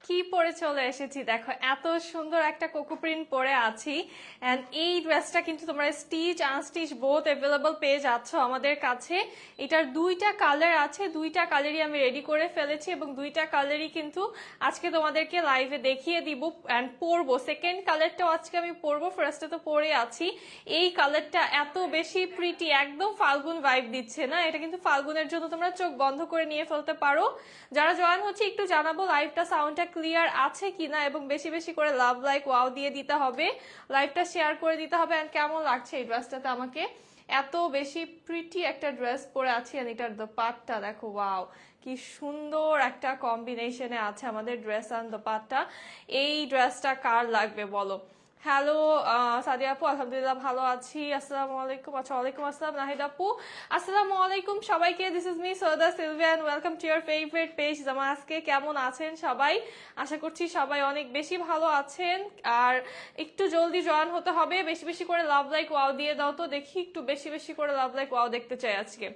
কি পরে চলে এসেছি দেখো, এত সুন্দর একটা কোকো প্রিন্ট পরে আছি। এন্ড এই ড্রেসটা কিন্তু তোমরা স্টিচ আনস্টিচ বোথ অ্যাভেলেবল পেয়ে যাচ্ছ আমাদের কাছে। এটার দুইটা কালার আছে, দুইটা কালারই আমি রেডি করে ফেলেছি এবং দুইটা কালারই কিন্তু আজকে তোমাদেরকে লাইভে দেখিয়ে দিব অ্যান্ড পরবো। সেকেন্ড কালারটাও আজকে আমি পরবো, ফার্স্টে তো পরে আছি। এই কালারটা এত বেশি প্রিটি, একদম ফাল্গুন ভাইব দিচ্ছে না? এটা কিন্তু ফাল্গুনের জন্য তোমরা চোখ বন্ধ করে নিয়ে ফেলতে পারো। যারা জয়েন হচ্ছে একটু জানাবো লাইভটা সাউন্ডটা ক্লিয়ার আছে কিনা, এবং বেশি বেশি করে লাভ লাইক ওয়াও দিয়ে দিতে হবে, লাইভটা শেয়ার করে দিতে হবে। এন্ড কেমন লাগছে এই ড্রেসটাতে আমাকে? এত বেশি প্রিটি একটা ড্রেস পরে আছি। আর এটার দোপাট্টা দেখো, ওয়াও কি সুন্দর একটা কম্বিনেশনে আছে আমাদের ড্রেস আর দোপাট্টা। এই ড্রেসটা কার লাগবে বলো? হ্যালো সাদিয়া আপু, আলহামদুলিল্লাহ ভালো আছি। আসসালামু আলাইকুম। আচ্ছা, ওয়ালাইকুম আসসালাম নাহিদ আপু। আসসালামু আলাইকুম সবাইকে। This is me Sauda Silvia and welcome to your favourite page জামাজকে। কেমন আছেন সবাই? আশা করছি সবাই অনেক বেশি ভালো আছেন। আর একটু জলদি জয়েন হতে হবে, বেশি বেশি করে লাভ লাইক ওয়াও দিয়ে দাও তো দেখি, একটু বেশি বেশি করে লাভ লাইক ওয়াও দেখতে চাই আজকে।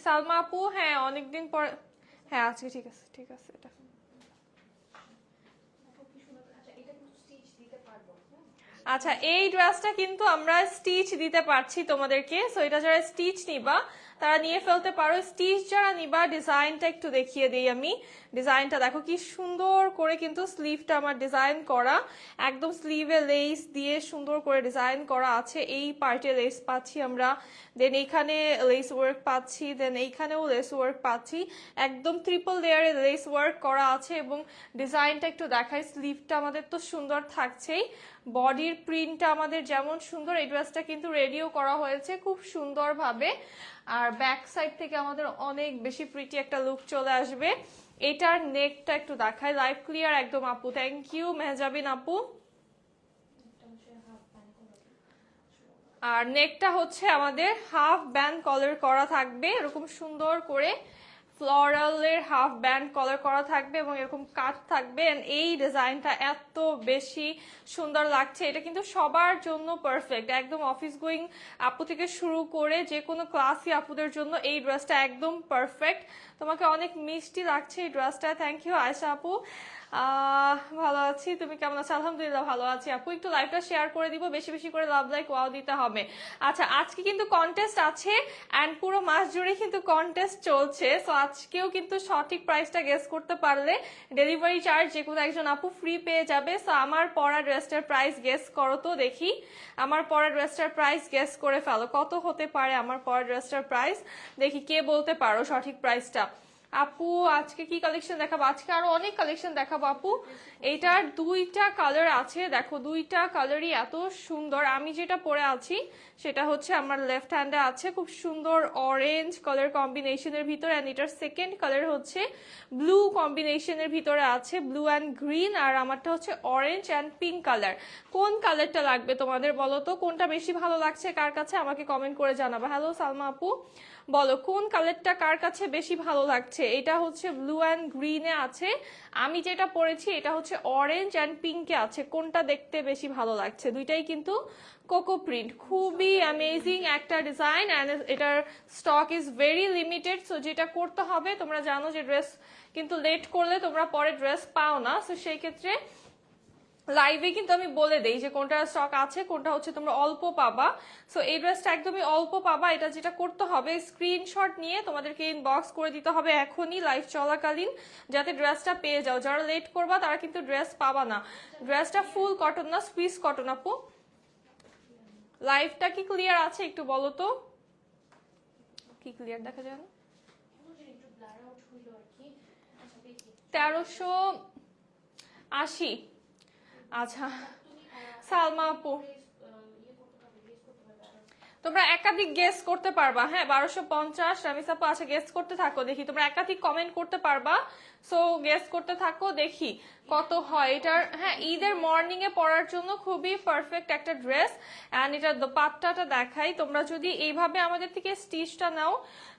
সালমা আপু, হ্যাঁ অনেকদিন পর, হ্যাঁ আজকে ঠিক আছে, ঠিক আছে। এটা আচ্ছা, এই ড্রেসটা কিন্তু আমরা স্টিচ দিতে পারছি তোমাদেরকে। সো এটা যারা স্টিচ নিবা তারা নিয়ে ফেলতে পারো। স্টিচ যারা নিবা, ডিজাইনটা একটু দেখিয়ে দিই আমি। ডিজাইনটা দেখো কি সুন্দর করে কিন্তু স্লিভটা আমার ডিজাইন করা, একদম স্লিভে লেস দিয়ে সুন্দর করে ডিজাইন করা আছে। এই পার্টে লেস পাচ্ছি আমরা, দেন এইখানে লেস ওয়ার্ক পাচ্ছি, দেন এইখানেও লেস ওয়ার্ক পাচ্ছি। একদম ট্রিপল লেয়ারে লেস ওয়ার্ক করা আছে এবং ডিজাইনটা একটু দেখাই। স্লিভটা আমাদের তো সুন্দর থাকছেই, বডির প্রিন্টটা আমাদের যেমন সুন্দর, এই ড্রেসটা কিন্তু রেডিও করা হয়েছে খুব সুন্দরভাবে। আর ব্যাক সাইড থেকে আমাদের অনেক বেশি প্রিটি একটা লুক চলে আসবে। এটার নেকটা একটু দেখায়, লাইভ ক্লিয়ার একদম আপু। থ্যাংক ইউ মেহজাবিন আপু। আর নেকটা হচ্ছে আমাদের হাফ ব্যান্ড কলার করা থাকবে, এরকম সুন্দর করে ফ্লোরালের হাফ ব্যান্ড কলার করা থাকবে এবং এরকম কাট থাকবে। এই ডিজাইনটা এত বেশি সুন্দর লাগছে। এটা কিন্তু সবার জন্য পারফেক্ট, একদম অফিস গোয়িং আপু থেকে শুরু করে যে কোনো ক্লাসি আপুদের জন্য এই ড্রেসটা একদম পারফেক্ট। তোমাকে অনেক মিষ্টি লাগছে এই ড্রেসটা। থ্যাংক ইউ আয়শা আপু। ভালো আছি, তুমি কেমন আছো? আলহামদুলিল্লাহ ভালো আছি আপু। একটু লাইভটা শেয়ার করে দিব, বেশি বেশি করে লাভ লাইক ওয়াও দিতে হবে। আচ্ছা, আজকে কিন্তু কন্টেস্ট আছে অ্যান্ড পুরো মাস জুড়ে কিন্তু কন্টেস্ট চলছে। সো আজকেও কিন্তু সঠিক প্রাইসটা গেস করতে পারলে ডেলিভারি চার্জ যে কোনো একজন আপু ফ্রি পেয়ে যাবে। সো আমার পরা ড্রেসটার প্রাইস গেস করো তো দেখি, আমার পরা ড্রেসটার প্রাইস গেস করে ফেলো, কত হতে পারে আমার পরা ড্রেসটার প্রাইস। দেখি কে বলতে পারো সঠিক প্রাইসটা। আপু আজকে কি কালেকশন দেখাবো? আজকে আরো অনেক কালেকশন দেখাবো আপু। এইটার দুইটা কালার আছে, দেখো দুইটা কালারই এত সুন্দর। আমি যেটা পরে আছি সেটা হচ্ছে আমার লেফট হ্যান্ডে আছে, খুব সুন্দর অরেঞ্জ কালার কম্বিনেশনের ভিতরে। অ্যান্ড এটার সেকেন্ড কালার হচ্ছে ব্লু কম্বিনেশনের ভিতরে আছে, ব্লু অ্যান্ড গ্রিন। আর আমারটা হচ্ছে অরেঞ্জ অ্যান্ড পিঙ্ক কালার। কোন কালারটা লাগবে তোমাদের বলো তো? কোনটা বেশি ভালো লাগছে কার কাছে আমাকে কমেন্ট করে জানাবো। হ্যালো সালমা আপু, বলো কোন কালারটা কার কাছে বেশি ভালো লাগছে? এটা হচ্ছে ব্লু অ্যান্ড গ্রিনে আছে, আমি যেটা পরেছি এটা হচ্ছে অরেঞ্জ অ্যান্ড পিঙ্কে আছে। কোনটা দেখতে বেশি ভালো লাগছে? দুইটাই কিন্তু কোকো প্রিন্ট, খুবই অ্যামেজিং একটা ডিজাইন। অ্যান্ড এটার stock is very limited. So যেটা করতে হবে, তোমরা জানো যে ড্রেস কিন্তু লেট করলে তোমরা পরে ড্রেস পাও না। সো সেই ক্ষেত্রে লাইভে কিন্তু আমি বলে দেই যে কোনটা স্টক আছে, কোনটা হচ্ছে তোমরা অল্প পাবা। সো এই ড্রেসটা একদমই অল্প পাবা। এটা যেটা করতে হবে, স্ক্রিনশট নিয়ে তোমাদেরকে ইনবক্স করে দিতে হবে এখনই লাইভ চলাকালীন, যাতে ড্রেসটা পেয়ে যাও। যারা লেট করবা তারা কিন্তু ড্রেস পাবা না। ড্রেসটা ফুল কটন না সুইস কটন আপু। লাইভটা কি ক্লিয়ার আছে একটু বলো তো? কি ক্লিয়ার দেখা যায় না? 1380। আচ্ছা সালমা আপু, তোমরা একাধিক গেস করতে পারবা। হ্যাঁ 1250। রামিস আপু আচ্ছা গেস করতে থাকো, দেখি তোমরা একাধিক কমেন্ট করতে পারবা। সো গেস করতে থাকো, দেখি কত হয় এটার। হ্যাঁ, ঈদের মর্নিং এ পরার জন্য খুবই পারফেক্ট একটা ড্রেস। অ্যান্ড এটার দোপাট্টাটা দেখাই, তোমরা যদি এইভাবে আমাদের থেকে স্টিচটা নাও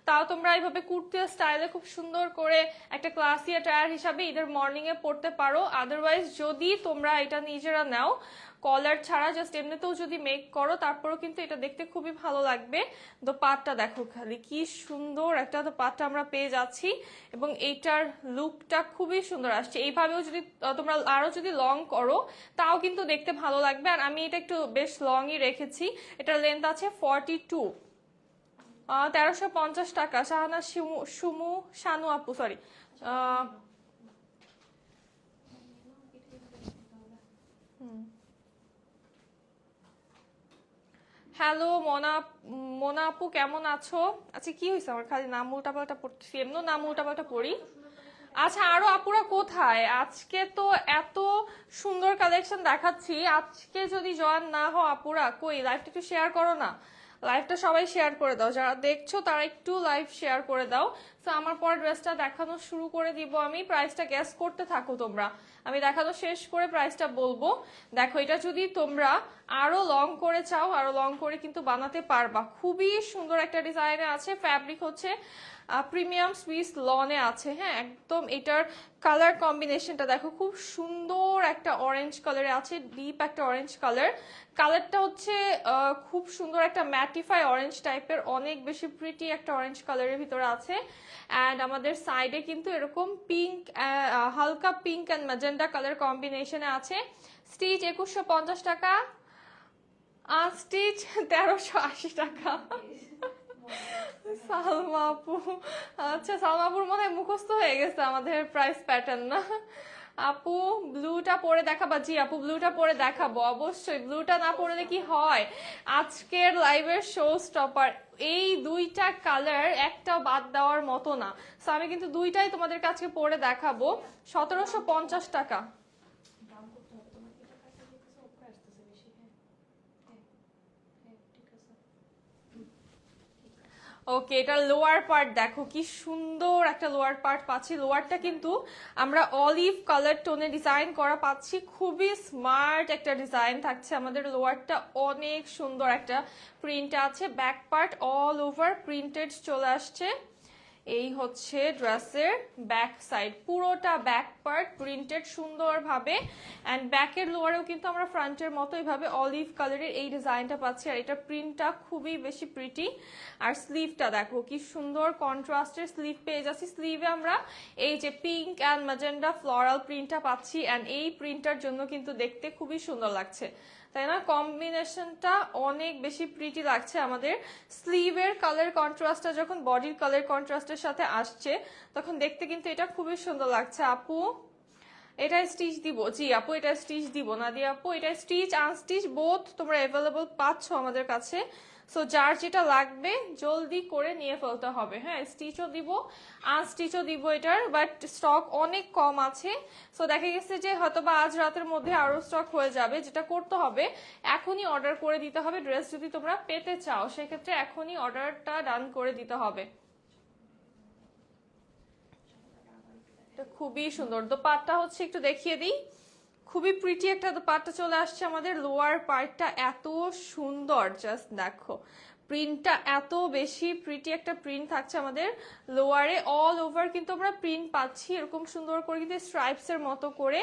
তাও তোমরা এইভাবে কুর্তি স্টাইলে খুব সুন্দর করে একটা ক্লাসি অ্যাটায়ার হিসাবে ঈদের মর্নিং এ পড়তে পারো। আদারওয়াইজ যদি তোমরা এটা নিজেরা নাও, কলার ছাড়া জাস্ট এমনিতেও যদি মেক করো তারপরেও কিন্তু এটা দেখতে খুবই ভালো লাগবে। দোপাট্টা দেখো খালি কি সুন্দর একটা দোপাট্টা আমরা পেয়ে যাচ্ছি, এবং এইটার লুকটা খুবই সুন্দর আসছে। এইভাবেও যদি তোমরা আরো যদি লং করো তাও কিন্তু দেখতে ভালো লাগবে। আর আমি এটা একটু বেশ লংই রেখেছি, এটার লেন্থ আছে 42, 1350 টাকা। শাহানা শানু আপু, সরি। হ্যালো মোনা আপু, কেমন আছো? আচ্ছা কি হয়েছে আমার খালি নাম উল্টাপাল্টা পড়তেছি, এমন নাম উল্টাপাল্টা পড়ি। আচ্ছা আরো আপুরা কোথায়? আজকে তো এত সুন্দর কালেকশন দেখাচ্ছি, আজকে যদি জয়েন না হও আপুরা, কই লাইভটা একটু শেয়ার করো না। লাইভটা সবাই শেয়ার করে দাও, যারা দেখছো তারা একটু লাইভ শেয়ার করে দাও। তো আমার পর ড্রেসটা দেখানো শুরু করে দিব আমি, প্রাইসটা গ্যাস করতে থাকো তোমরা, আমি দেখানো শেষ করে প্রাইসটা বলবো। দেখো এটা যদি তোমরা আরো লং করে চাও, আরো লং করে কিন্তু বানাতে পারবা। খুবই সুন্দর একটা ডিজাইনে আছে, ফ্যাব্রিক হচ্ছে প্রিমিয়াম সুইস লনে আছে। হ্যাঁ, একদম এটার কালার কম্বিনেশনটা দেখো, খুব সুন্দর একটা অরেঞ্জ কালারে আছে, ডিপ একটা অরেঞ্জ কালার। কালারটা হচ্ছে খুব সুন্দর একটা ম্যাটিফাই অরেঞ্জ টাইপের, অনেক বেশি প্রিটি একটা অরেঞ্জ কালারের ভিতরে আছে। অ্যান্ড আমাদের সাইডে কিন্তু এরকম পিঙ্ক, হালকা পিঙ্ক অ্যান্ড ম্যাজেন্ডা কালার কম্বিনেশনে আছে। স্টিচ 2150 টাকা, আনস্টিচ 1380 টাকা। সালমা আপু, আচ্ছা সালমা আপুর মনে হয় মুখস্থ হয়ে গেছে আমাদের প্রাইস প্যাটার্ন না। আপু ব্লুটা পরে দেখাবা? জি আপু ব্লুটা পরে দেখাবো অবশ্যই, ব্লুটা না পরলে কি হয়, আজকের লাইভের শো স্টপার। এই দুইটা কালার একটা বাদ দেওয়ার মতো না, সো আমি কিন্তু দুইটাই তোমাদের কাছে পরে দেখাবো। 1750 টাকা। ওকে, এটা লোয়ার পার্ট দেখো কি সুন্দর একটা লোয়ার পার্ট পাচ্ছি। লোয়ারটা কিন্তু আমরা অলিভ কালার টোনে ডিজাইন করা পাচ্ছি, খুবই স্মার্ট একটা ডিজাইন থাকছে আমাদের। লোয়ারটা অনেক সুন্দর একটা প্রিন্ট আছে, back part all over printed চলে আসছে। এই হচ্ছে ড্রেসের ব্যাক সাইড, পুরোটা ব্যাক পার্ট প্রিন্টেড সুন্দরভাবে। অ্যান্ড ব্যাকের লোয়ারেও কিন্তু আমরা ফ্রন্টের মতো এইভাবে অলিভ কালারের এই ডিজাইনটা পাচ্ছি, আর এটা প্রিন্টটা খুবই বেশি প্রিটি। আর স্লিভটা দেখো কি সুন্দর কন্ট্রাস্টের স্লিভ পেয়ে যাচ্ছি। স্লিভে আমরা এই যে পিঙ্ক অ্যান্ড ম্যাজেন্ডা ফ্লোরাল প্রিন্টটা পাচ্ছি, অ্যান্ড এই প্রিন্টটার জন্য কিন্তু দেখতে খুবই সুন্দর লাগছে, তাই না? কম্বিনেশনটা অনেক বেশি প্রিটি লাগছে আমাদের। স্লিভের কালার কন্ট্রাস্টটা যখন বডির কালার কন্ট্রাস্টের সাথে আসছে তখন দেখতে কিন্তু এটা খুবই সুন্দর লাগছে। আপু এটা স্টিচ দিব? জি আপু এটা স্টিচ দিব, না দিয়ে আপু এটা স্টিচ আনস্টিচ বোথ তোমরা অ্যাভেলেবল পাচ্ছ আমাদের কাছে। সো যার যেটা লাগবে জলদি করে নিয়ে ফেলতে হবে। হ্যাঁ, স্টিচও দিব আনস্টিচও দিব এটার, বাট স্টক অনেক কম আছে। সো দেখা গেছে যে হয়তো বা আজ রাতের মধ্যে আরো স্টক হয়ে যাবে। যেটা করতে হবে এখনই অর্ডার করে দিতে হবে, ড্রেস যদি তোমরা পেতে চাও সেক্ষেত্রে এখনই অর্ডারটা ডান করে দিতে হবে। এটা খুবই সুন্দর। দোপাট্টা হচ্ছে একটু দেখিয়ে দিই, খুবই প্রিটি একটা দোপাট্টা চলে আসছে আমাদের। লোয়ার পার্টটা এত সুন্দর, জাস্ট দেখো প্রিন্টটা এত বেশি প্রিটি একটা প্রিন্ট থাকছে আমাদের লোয়ারে। অল ওভার কিন্তু আমরা প্রিন্ট পাচ্ছি, এরকম সুন্দর করে কিন্তু স্ট্রাইপস এর মতো করে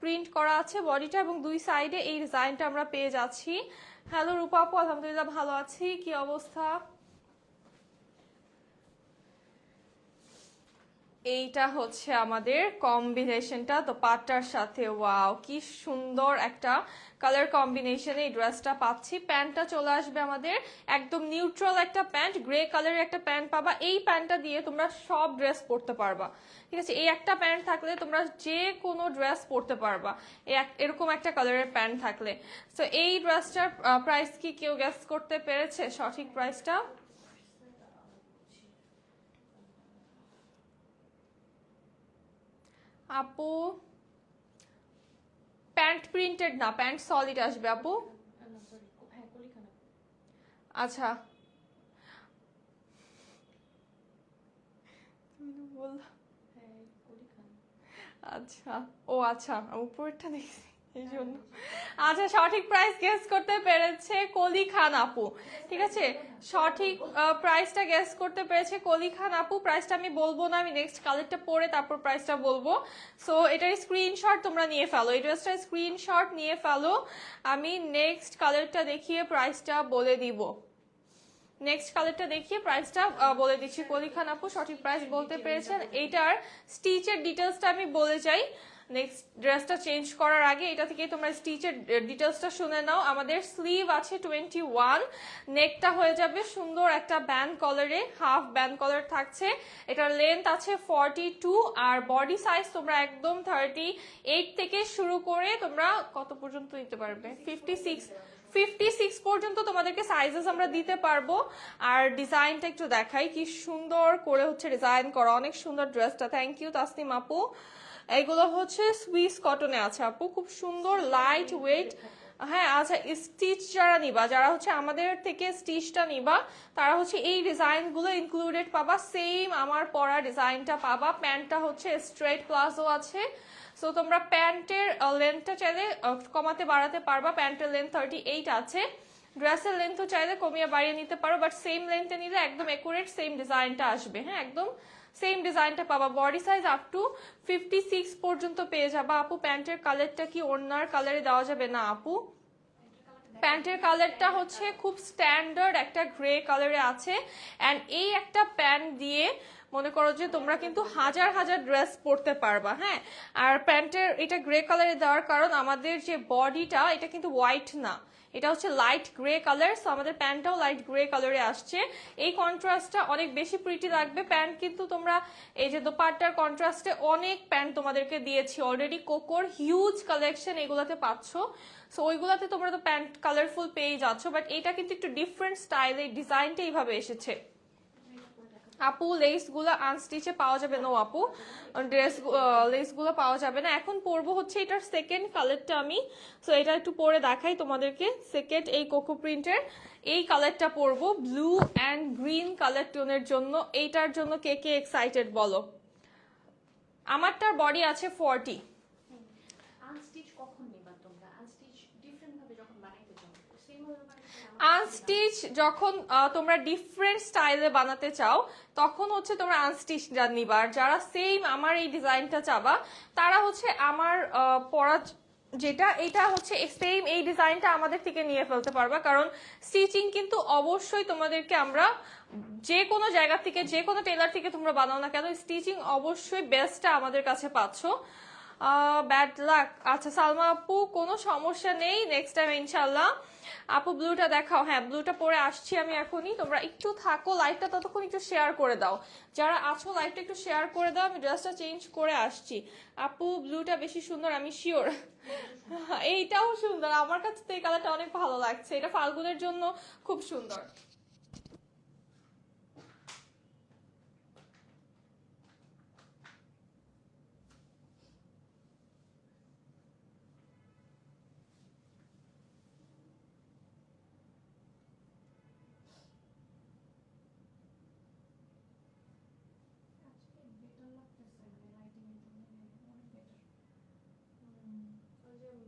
প্রিন্ট করা আছে বডিটা, এবং দুই সাইডে এই ডিজাইনটা আমরা পেয়ে যাচ্ছি। হ্যালো রূপা আপু, আলহামদুলিল্লাহ ভালো আছি, কি অবস্থা? এইটা হচ্ছে আমাদের কম্বিনেশনটা তো পাটটার সাথে, ওয়াও কি সুন্দর একটা কালার কম্বিনেশনে এই ড্রেসটা পাচ্ছি। প্যান্টটা চলে আসবে আমাদের একদম নিউট্রাল একটা প্যান্ট, গ্রে কালারের একটা প্যান্ট পাবা। এই প্যান্টটা দিয়ে তোমরা সব ড্রেস পরতে পারবা, ঠিক আছে? এই একটা প্যান্ট থাকলে তোমরা যে কোনো ড্রেস পরতে পারবা, এরকম একটা কালারের প্যান্ট থাকলে। তো এই ড্রেসটার প্রাইস কি কেউ গেস করতে পেরেছে সঠিক প্রাইসটা? আপু প্যান্ট প্রিন্টেড না, প্যান্ট সলিড আসবে আপু। আচ্ছা আচ্ছা, ও আচ্ছা উপরেরটা দেখছি। এই জন্য। আচ্ছা, সঠিক প্রাইস গেস করতে পেরেছে কলি খান আপু। ঠিক আছে, সঠিক প্রাইসটা গেস করতে পেরেছে কলি খান আপু। প্রাইসটা আমি বলবো না, আমি নেক্সট কালারটা পরে তারপর প্রাইসটা বলবো। সো এটার স্ক্রিনশট তোমরা নিয়ে ফেলো, এই ড্রেসটার স্ক্রিনশট নিয়ে ফেলো। আমি নেক্সট কালারটা দেখিয়ে প্রাইসটা বলে দিব। নেক্সট কালারটা দেখিয়ে প্রাইসটা বলে দিচ্ছি। কলি খান আপু সঠিক প্রাইস বলতে পেরেছেন। এইটার স্টিচের ডিটেলসটা আমি বলে যাই নেক্সট ড্রেসটা চেঞ্জ করার আগে। এটা থেকে তোমরা স্টিচের ডিটেলসটা শুনে নাও। আমাদের স্লিভ আছে 21, নেকটা হয়ে যাবে সুন্দর একটা ব্যান্ড কলারে, হাফ ব্যান্ড কলার থাকছে। এটার লেন্থ আছে 42, আর বডি সাইজ তোমরা একদম 38 থেকে শুরু করে তোমরা কত পর্যন্ত নিতে পারবে, 56 পর্যন্ত তোমাদেরকে সাইজেস আমরা দিতে পারবো। আর ডিজাইনটা একটু দেখাই, কি সুন্দর করে হচ্ছে ডিজাইন করা, অনেক সুন্দর ড্রেসটা। থ্যাংক ইউ তাসনিম আপু। এগুলো হচ্ছে সুইস কটনে আছে আপু, খুব সুন্দর লাইট ওয়েট। হ্যাঁ আচ্ছা, স্টিচ যারা নিবা, যারা হচ্ছে আমাদের থেকে স্টিচটা নিবা, তারা হচ্ছে এই ডিজাইনগুলো ইনক্লুডেড পাবা। সেম আমার পরা ডিজাইনটা পাবা। প্যান্টটা হচ্ছে স্ট্রেট প্লাজো আছে। সো তোমরা প্যান্টের লেন্থটা চাইলে কমাতে বাড়াতে পারবা। প্যান্টের লেন্থ 38 আছে, ড্রেসের লেন্থও চাইলে কমিয়ে বাড়িয়ে নিতে পারো, বাট সেম লেন্থে নিলে একদম একুরেট সেম ডিজাইনটা আসবে। হ্যাঁ, একদম সেম ডিজাইনটা পাবা। বডি সাইজ আপ টু 56 পর্যন্ত পেয়ে যাবা আপু। প্যান্টের কালারটা কি ওড়নার কালারে দেওয়া যাবে? না আপু, প্যান্টের কালারটা হচ্ছে খুব স্ট্যান্ডার্ড একটা গ্রে কালারে আছে। অ্যান্ড এই একটা প্যান্ট দিয়ে মনে করো যে তোমরা কিন্তু হাজার হাজার ড্রেস পরতে পারবা। হ্যাঁ, আর প্যান্টের এটা গ্রে কালারে দেওয়ার কারণ আমাদের যে বডিটা এটা কিন্তু হোয়াইট না, এটা হচ্ছে লাইট গ্রে কালার। সো আমাদের প্যান্টটাও লাইট গ্রে কালারে আসছে। এই কন্ট্রাস্টটা অনেক বেশি প্রিটি লাগবে। প্যান্ট কিন্তু তোমরা এই যে দোপাট্টার কন্ট্রাস্টে অনেক প্যান্ট তোমাদেরকে দিয়েছি অলরেডি, কোকোর হিউজ কালেকশন এগুলাতে পাচ্ছ। সো ওইগুলাতে তোমরা তো প্যান্ট কালারফুল পেয়ে যাচ্ছ, বাট এটা কিন্তু একটু ডিফারেন্ট স্টাইল, এই ডিজাইনটা এইভাবে এসেছে। আপু লেস গুলো আনস্টিচে পাওয়া যাবে? নো আপু, ড্রেস লেস গুলো পাওয়া যাবে না। এখন পরবো হচ্ছে এটার সেকেন্ড কালারটা আমি। সো এটা একটু পরে দেখাই তোমাদেরকে। সেকেন্ড এই কোকো প্রিন্টের এই কালারটা পরবো, ব্লু অ্যান্ড গ্রিন কালার টোনের জন্য। এইটার জন্য কে কে এক্সাইটেড বলো? আমারটার বডি আছে 40। আনস্টিচ যখন তোমরা ডিফারেন্ট স্টাইলে বানাতে চাও তখন হচ্ছে তোমরা আনস্টিচ নিবা। আর যারা সেম আমার এই ডিজাইনটা চাবা তারা হচ্ছে আমার পরা যেটা এটা হচ্ছে সেম এই ডিজাইনটা আমাদের থেকে নিয়ে ফেলতে পারবা। কারণ স্টিচিং কিন্তু অবশ্যই তোমাদেরকে আমরা যে কোনো জায়গা থেকে, যে কোনো টেলার থেকে তোমরা বানাও না কেন, স্টিচিং অবশ্যই বেস্টটা আমাদের কাছে পাচ্ছ। Bad luck. আচ্ছা সালমা আপু কোনো সমস্যা নেই, নেক্সট টাইম ইনশাল্লাহ। আপু ব্লুটা দেখাও। হ্যাঁ, ব্লুটা পরে আসছি আমি এখনই। তোমরা একটু থাকো, লাইভটা ততক্ষণ একটু শেয়ার করে দাও, যারা আছো লাইভটা একটু শেয়ার করে দাও। আমি ড্রেসটা চেঞ্জ করে আসছি। আপু ব্লুটা বেশি সুন্দর, আমি শিওর। এইটাও সুন্দর, আমার কাছে তো এই কালারটা অনেক ভালো লাগছে। এটা ফাল্গুনের জন্য খুব সুন্দর।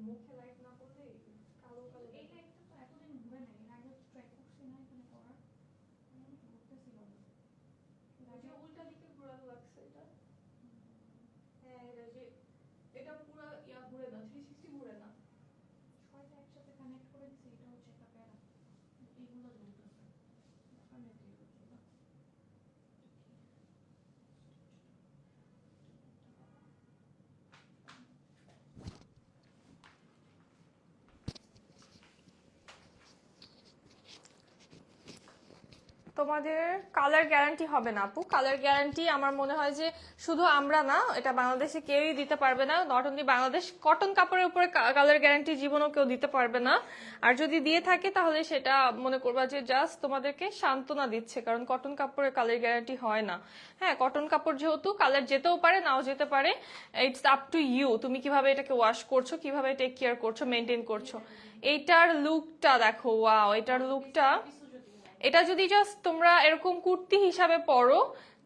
মুখে লাইট না করলে কালো কালো এই লাইটটা তো এতদিন ঘুরে নাই, এর আগে ট্রাই করছি না এখানে করার, ঘুরতেছিল না। এটা উল্টা দিকে ঘোরানো লাগছে এটা। হ্যাঁ এটা যে এটা পুরো ইয়া ঘুরে না, 360 ঘুরে না। ছয়টা একসাথে কানেক্ট করে দিছি, এটা হচ্ছে একটা প্যারা। এইগুলো জ্বলতেছে কারণ এটাই হচ্ছে না। তোমাদের কালার গ্যারান্টি হবে না আপু। কালার গ্যারান্টি আমার মনে হয় যে শুধু আমরা না, এটা বাংলাদেশে কেউই দিতে পারবে না। নট অনলি বাংলাদেশ, কটন কাপড়ের উপরে কালার গ্যারান্টি জীবনেও কেউ দিতে পারবে না। আর যদি দিয়ে থাকে তাহলে সেটা মনে করবা যে জাস্ট তোমাদেরকে সান্ত্বনা দিচ্ছে, কারণ কটন কাপড়ের কালার গ্যারান্টি হয় না। হ্যাঁ, কটন কাপড় যেহেতু কালার যেতেও পারে নাও যেতে পারে, ইটস আপ টু ইউ, তুমি কিভাবে এটাকে ওয়াশ করছো, কিভাবে টেক কেয়ার করছো, মেনটেন করছো। এইটার লুকটা দেখো, ওয়াও, এটার লুকটা। এটা যদি জাস্ট তোমরা এরকম কুর্তি হিসাবে পরো,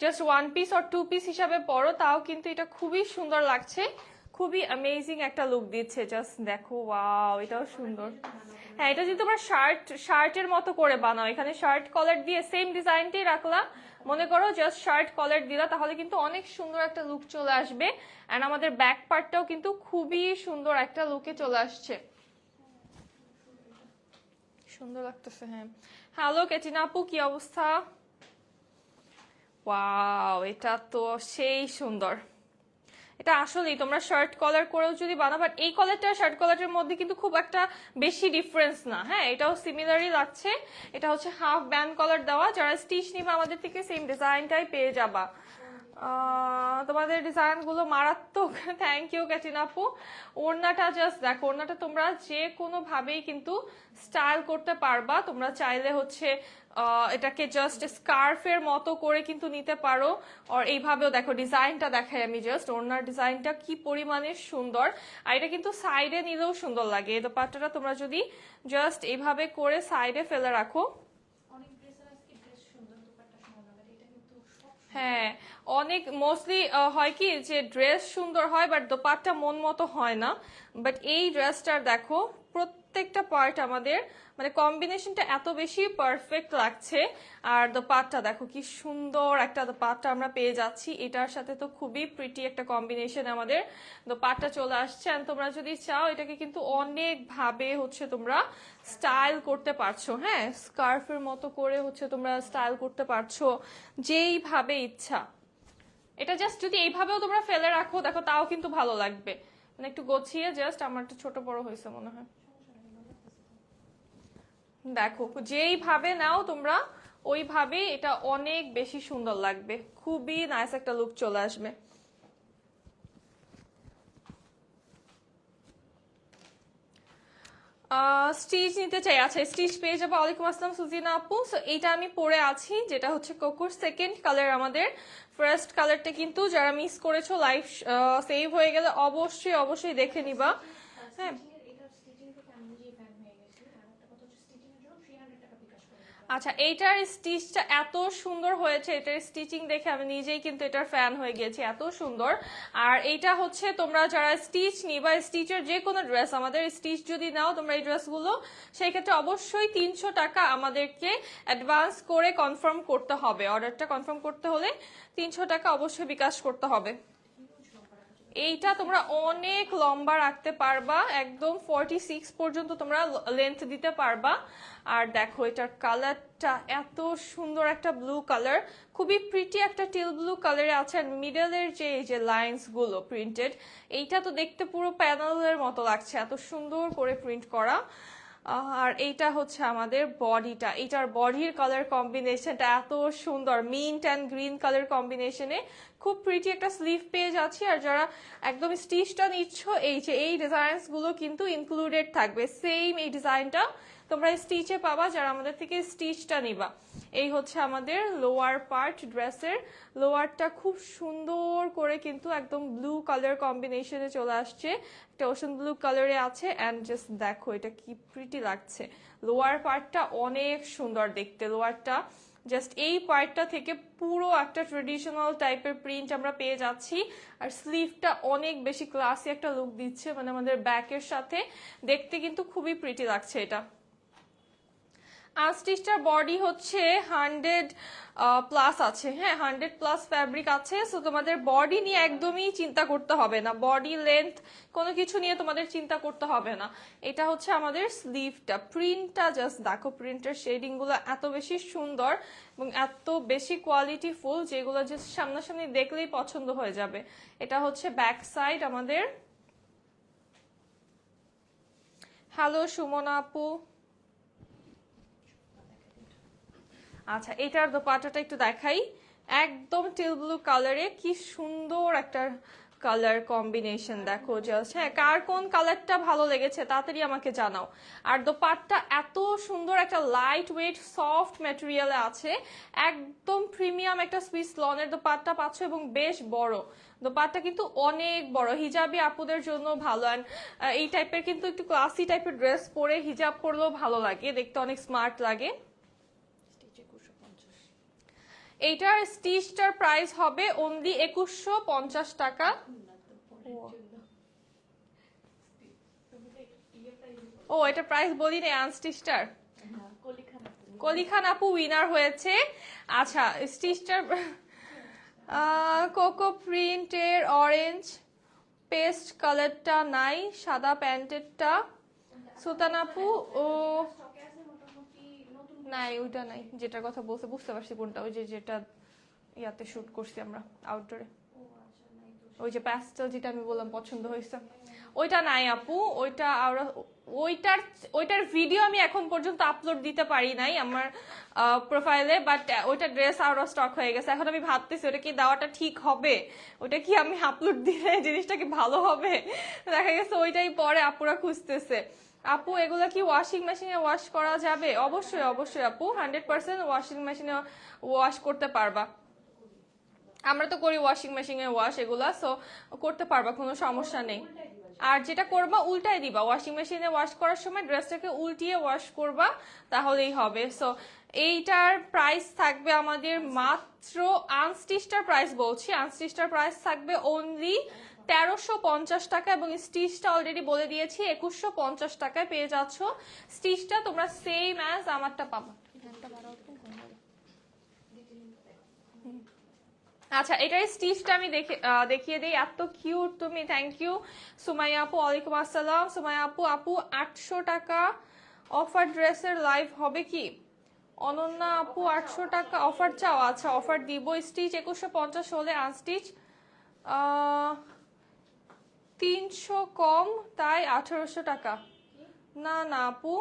জাস্ট 1 পিস অর 2 পিস হিসাবে পরো, তাও কিন্তু এটা খুবই সুন্দর লাগছে, খুবই অ্যামেজিং একটা লুক দিচ্ছে, জাস্ট দেখো ওয়াও, এটাও সুন্দর। হ্যাঁ, এটা যদি তোমরা শার্টের মতো করে বানাও, এখানে শার্ট কলার দিয়ে সেম ডিজাইনটাই রাখলা, মনে করো জাস্ট শার্ট কলার দিলা, তাহলে কিন্তু অনেক সুন্দর একটা লুক চলে আসবে। এন্ড আমাদের ব্যাক পার্টটাও কিন্তু খুবই সুন্দর একটা লুকে চলে আসছে, সুন্দর লাগতেছে। হ্যাঁ, হ্যালো ক্যাটিনা আপু, কি অবস্থা? ওয়াও, এটা তো সেই সুন্দর। এটা আসলেই তোমরা শার্ট কলার করেও যদি বানাও, বাট এই কলারটা শার্ট কলারের মধ্যে কিন্তু খুব একটা বেশি ডিফারেন্স না। হ্যাঁ, এটাও সিমিলারই লাগছে। এটা হচ্ছে হাফ ব্যান্ড কলার দেওয়া, যারা স্টিচ নিবে আমাদের থেকে সেম ডিজাইনটাই পেয়ে যাবা। তোমাদের ডিজাইন গুলো মারাত্মক, থ্যাংক ইউ ক্যাটিনা আপু। ওড়নাটা জাস্ট দেখো, ওড়নাটা তোমরা যে কোনো ভাবেই কিন্তু স্টাইল করতে পারবা। তোমরা চাইলে হচ্ছে এটাকে জাস্ট স্কার্ফের মতো করে কিন্তু নিতে পারো, আর এইভাবেও দেখো ডিজাইনটা দেখাই আমি, জাস্ট ওড়নার ডিজাইনটা কি পরিমাণে সুন্দর। আর এটা কিন্তু সাইডে নিলেও সুন্দর লাগে। এই দোপাট্টাটা তোমরা যদি জাস্ট এইভাবে করে সাইডে ফেলে রাখো, হ্যাঁ, অনেক মোস্টলি হয় কি যে ড্রেস সুন্দর হয় বাট দোপাট্টা মন মতো হয় না। বাট এই ড্রেসটার দেখো প্রত্যেকটা পার্ট আমাদের মানে কম্বিনেশনটা এত বেশি পারফেক্ট লাগছে। আর দোপাট্টা দেখো কি সুন্দর একটা দোপাট্টা আমরা পেয়ে যাচ্ছি, এটার সাথে তো খুবই প্রিটি একটা কম্বিনেশন আমাদের দোপাট্টা চলে আসছে। আর তোমরা যদি চাও এটাকে কিন্তু অনেক ভাবে হচ্ছে তোমরা স্টাইল করতে পারছো। হ্যাঁ, স্কার্ফের মতো করে হচ্ছে তোমরা স্টাইল করতে পারছো যেইভাবে ইচ্ছা। এটা জাস্ট যদি এইভাবেও তোমরা ফেলে রাখো দেখো, তাও কিন্তু ভালো লাগবে। মানে একটু গোছিয়ে, জাস্ট আমার একটু ছোট বড় হয়েছে মনে হয়। দেখো যেইভাবে নাও তোমরা ওইভাবে এটা অনেক বেশি সুন্দর লাগবে, খুবই নাইস একটা লুক চলে আসবে। স্টিচ নিতে চাই, আচ্ছা স্টিচ পেয়ে যাবো। ওয়ালাইকুম আসসালাম সুজিনা আপু। সো এইটা আমি পরে আছি, যেটা হচ্ছে কোকোর সেকেন্ড কালার। আমাদের ফার্স্ট কালারটা কিন্তু যারা মিস করেছো, লাইভ সেভ হয়ে গেলে অবশ্যই অবশ্যই দেখে নিবা। হ্যাঁ, আচ্ছা এইটার স্টিচটা এত সুন্দর হয়েছে, এটার স্টিচিং দেখে আমি নিজেই কিন্তু এটার ফ্যান হয়ে গেছি, এত সুন্দর। আর এইটা হচ্ছে তোমরা যারা স্টিচ নিবা, স্টিচের যে কোনো ড্রেস, আমাদের স্টিচ যদি নাও তোমরা এই ড্রেসগুলো, সেই ক্ষেত্রে অবশ্যই 300 টাকা আমাদেরকে অ্যাডভান্স করে কনফার্ম করতে হবে। অর্ডারটা কনফার্ম করতে হলে 300 টাকা অবশ্যই বিকাশ করতে হবে। এইটা তোমরা অনেক লম্বা রাখতে পারবা, একদম 46 পর্যন্ত তোমরা লেন্থ দিতে পারবা। আর দেখো এটার কালারটা এত সুন্দর একটা ব্লু কালার, খুবই প্রিটি একটা টিল ব্লু কালারে আছে। আর মিডলের যে এই যে লাইন্স গুলো প্রিন্টেড, এইটা তো দেখতে পুরো প্যানেলের মতো লাগছে, এত সুন্দর করে প্রিন্ট করা। আর এইটা হচ্ছে আমাদের বডিটা, এইটার বডির কালার কম্বিনেশনটা এত সুন্দর, মিন্ট অ্যান্ড গ্রিন কালার কম্বিনেশনে খুব প্রিটি একটা স্লিভ পেয়ে যাচ্ছি। আর যারা একদম স্টিচটা নিচ্ছ, এই যে এই ডিজাইনস গুলো কিন্তু ইনক্লুডেড থাকবে, সেম এই ডিজাইনটা তোমরা স্টিচে পাবা যারা আমাদের থেকে স্টিচটা নিবা। এই হচ্ছে আমাদের লোয়ার পার্ট, ড্রেসের লোয়ারটা খুব সুন্দর করে কিন্তু একদম ব্লু কালার কম্বিনেশনে চলে আসছে, একটা ওশান ব্লু কালারে আছে। অ্যান্ড জাস্ট দেখো এটা কি প্রিটি লাগছে, লোয়ার পার্টটা অনেক সুন্দর দেখতে। লোয়ারটা জাস্ট এই পার্টটা থেকে পুরো একটা ট্রেডিশনাল টাইপের প্রিন্ট আমরা পেয়ে যাচ্ছি। আর স্লিভটা অনেক বেশি ক্লাসি একটা লুক দিচ্ছে, মানে আমাদের ব্যাকের সাথে দেখতে কিন্তু খুবই প্রিটি লাগছে এটা। আনস্টিচটার বডি হচ্ছে 100+ আছে, হ্যাঁ 100+ ফ্যাব্রিক আছে। সো তোমাদের বডি নিয়ে একদমই চিন্তা করতে হবে না, বডি লেন্থ কোনো কিছু নিয়ে তোমাদের চিন্তা করতে হবে না। এটা হচ্ছে আমাদের স্লিভটা, প্রিন্টটা জাস্ট দেখো, প্রিন্টের শেডিং গুলো এত বেশি সুন্দর এবং এত বেশি কোয়ালিটি ফুল, যেগুলো জাস্ট সামনাসামনি দেখলেই পছন্দ হয়ে যাবে। এটা হচ্ছে ব্যাক সাইড আমাদের। হ্যালো সুমনা আপু। আচ্ছা এটার দোপাট্টাটা একটু দেখাই, একদম টিল ব্লু কালারে কি সুন্দর একটা কালার কম্বিনেশন দেখো জাস্ট। হ্যাঁ, কার কোন কালারটা ভালো লেগেছে তাড়াতাড়ি আমাকে জানাও। আর দোপাট্টা এত সুন্দর একটা লাইট ওয়েট সফট ম্যাটেরিয়ালে আছে, একদম প্রিমিয়াম একটা সুইস লনের দোপাট্টা পাচ্ছ এবং বেশ বড় দোপাট্টা, কিন্তু অনেক বড়, হিজাবি আপুদের জন্য ভালো। অ্যান্ড এই টাইপের কিন্তু একটু ক্লাসি টাইপের ড্রেস পরে হিজাব পরলেও ভালো লাগে, দেখতে অনেক স্মার্ট লাগে। এইটার স্টিচটার প্রাইস হবে অনলি 2150 টাকা। ও এটা প্রাইস বলি না আনস্টিচটার। কলিখান আপু উইনার হয়েছে। আচ্ছা স্টিচটার কোকো প্রিন্টের অরেঞ্জ পেস্ট কালারটা নাই, সাদা প্যান্টেরটা সুলতান আপু ও নাই, ওইটা নাই যেটার কথা বলছে, বুঝতে পারছি কোনটা, ওই যে যেটা ইয়াতে শুট করছি আমরা আউটডোরে, ওই যে প্যাস্টেল যেটা আমি বললাম পছন্দ হয়েছে ওইটা নাই আপু। ওইটা ওইটার ভিডিও আমি এখন পর্যন্ত আপলোড দিতে পারি নাই আমার প্রোফাইলে, বাট ওইটা ড্রেস আউট অফ স্টক হয়ে গেছে। এখন আমি ভাবতেছি ওটা কি দেওয়াটা ঠিক হবে, ওটা কি আমি আপলোড দিলে জিনিসটা কি ভালো হবে, দেখা গেছে ওইটাই পরে আপুরা খুঁজতেছে। আপু এগুলা কি ওয়াশিং মেশিনে ওয়াশ করা যাবে? অবশ্যই অবশ্যই আপু, 100% ওয়াশিং মেশিনে ওয়াশ করতে পারবা, আমরা তো করি ওয়াশিং মেশিনে ওয়াশ এগুলা, সো করতে পারবা, কোনো সমস্যা নেই। আর যেটা করবা উল্টাই দিবা, ওয়াশিং মেশিনে ওয়াশ করার সময় ড্রেসটাকে উল্টিয়ে ওয়াশ করবা, তাহলেই হবে। সো এইটার প্রাইস থাকবে আমাদের মাত্র, আনস্টিচটার প্রাইস বলছি, আনস্টিচটার প্রাইস থাকবে অনলি 1350 টাকা, এবং স্টিচটা অলরেডি বলে দিয়েছি 2150 টাকায় পেয়ে যাচ্ছ। স্টিচটা তোমরা সেম অ্যাজ আমারটা পাবা। আচ্ছা এটার স্টিচটা আমি দেখিয়ে দিই, এত কিউট তুমি, থ্যাংক ইউ সুমাইয়া আপু, ওয়ালাইকুম আসসালাম সুমাইয়া আপু। আপু 800 টাকা অফার ড্রেসের লাইভ হবে কি? অনন্যা আপু 800 টাকা অফার চাও? আচ্ছা অফার দিব। স্টিচ 2150 হলে আনস্টিচ 300 কম তাই 1800 টাকা। না না আপু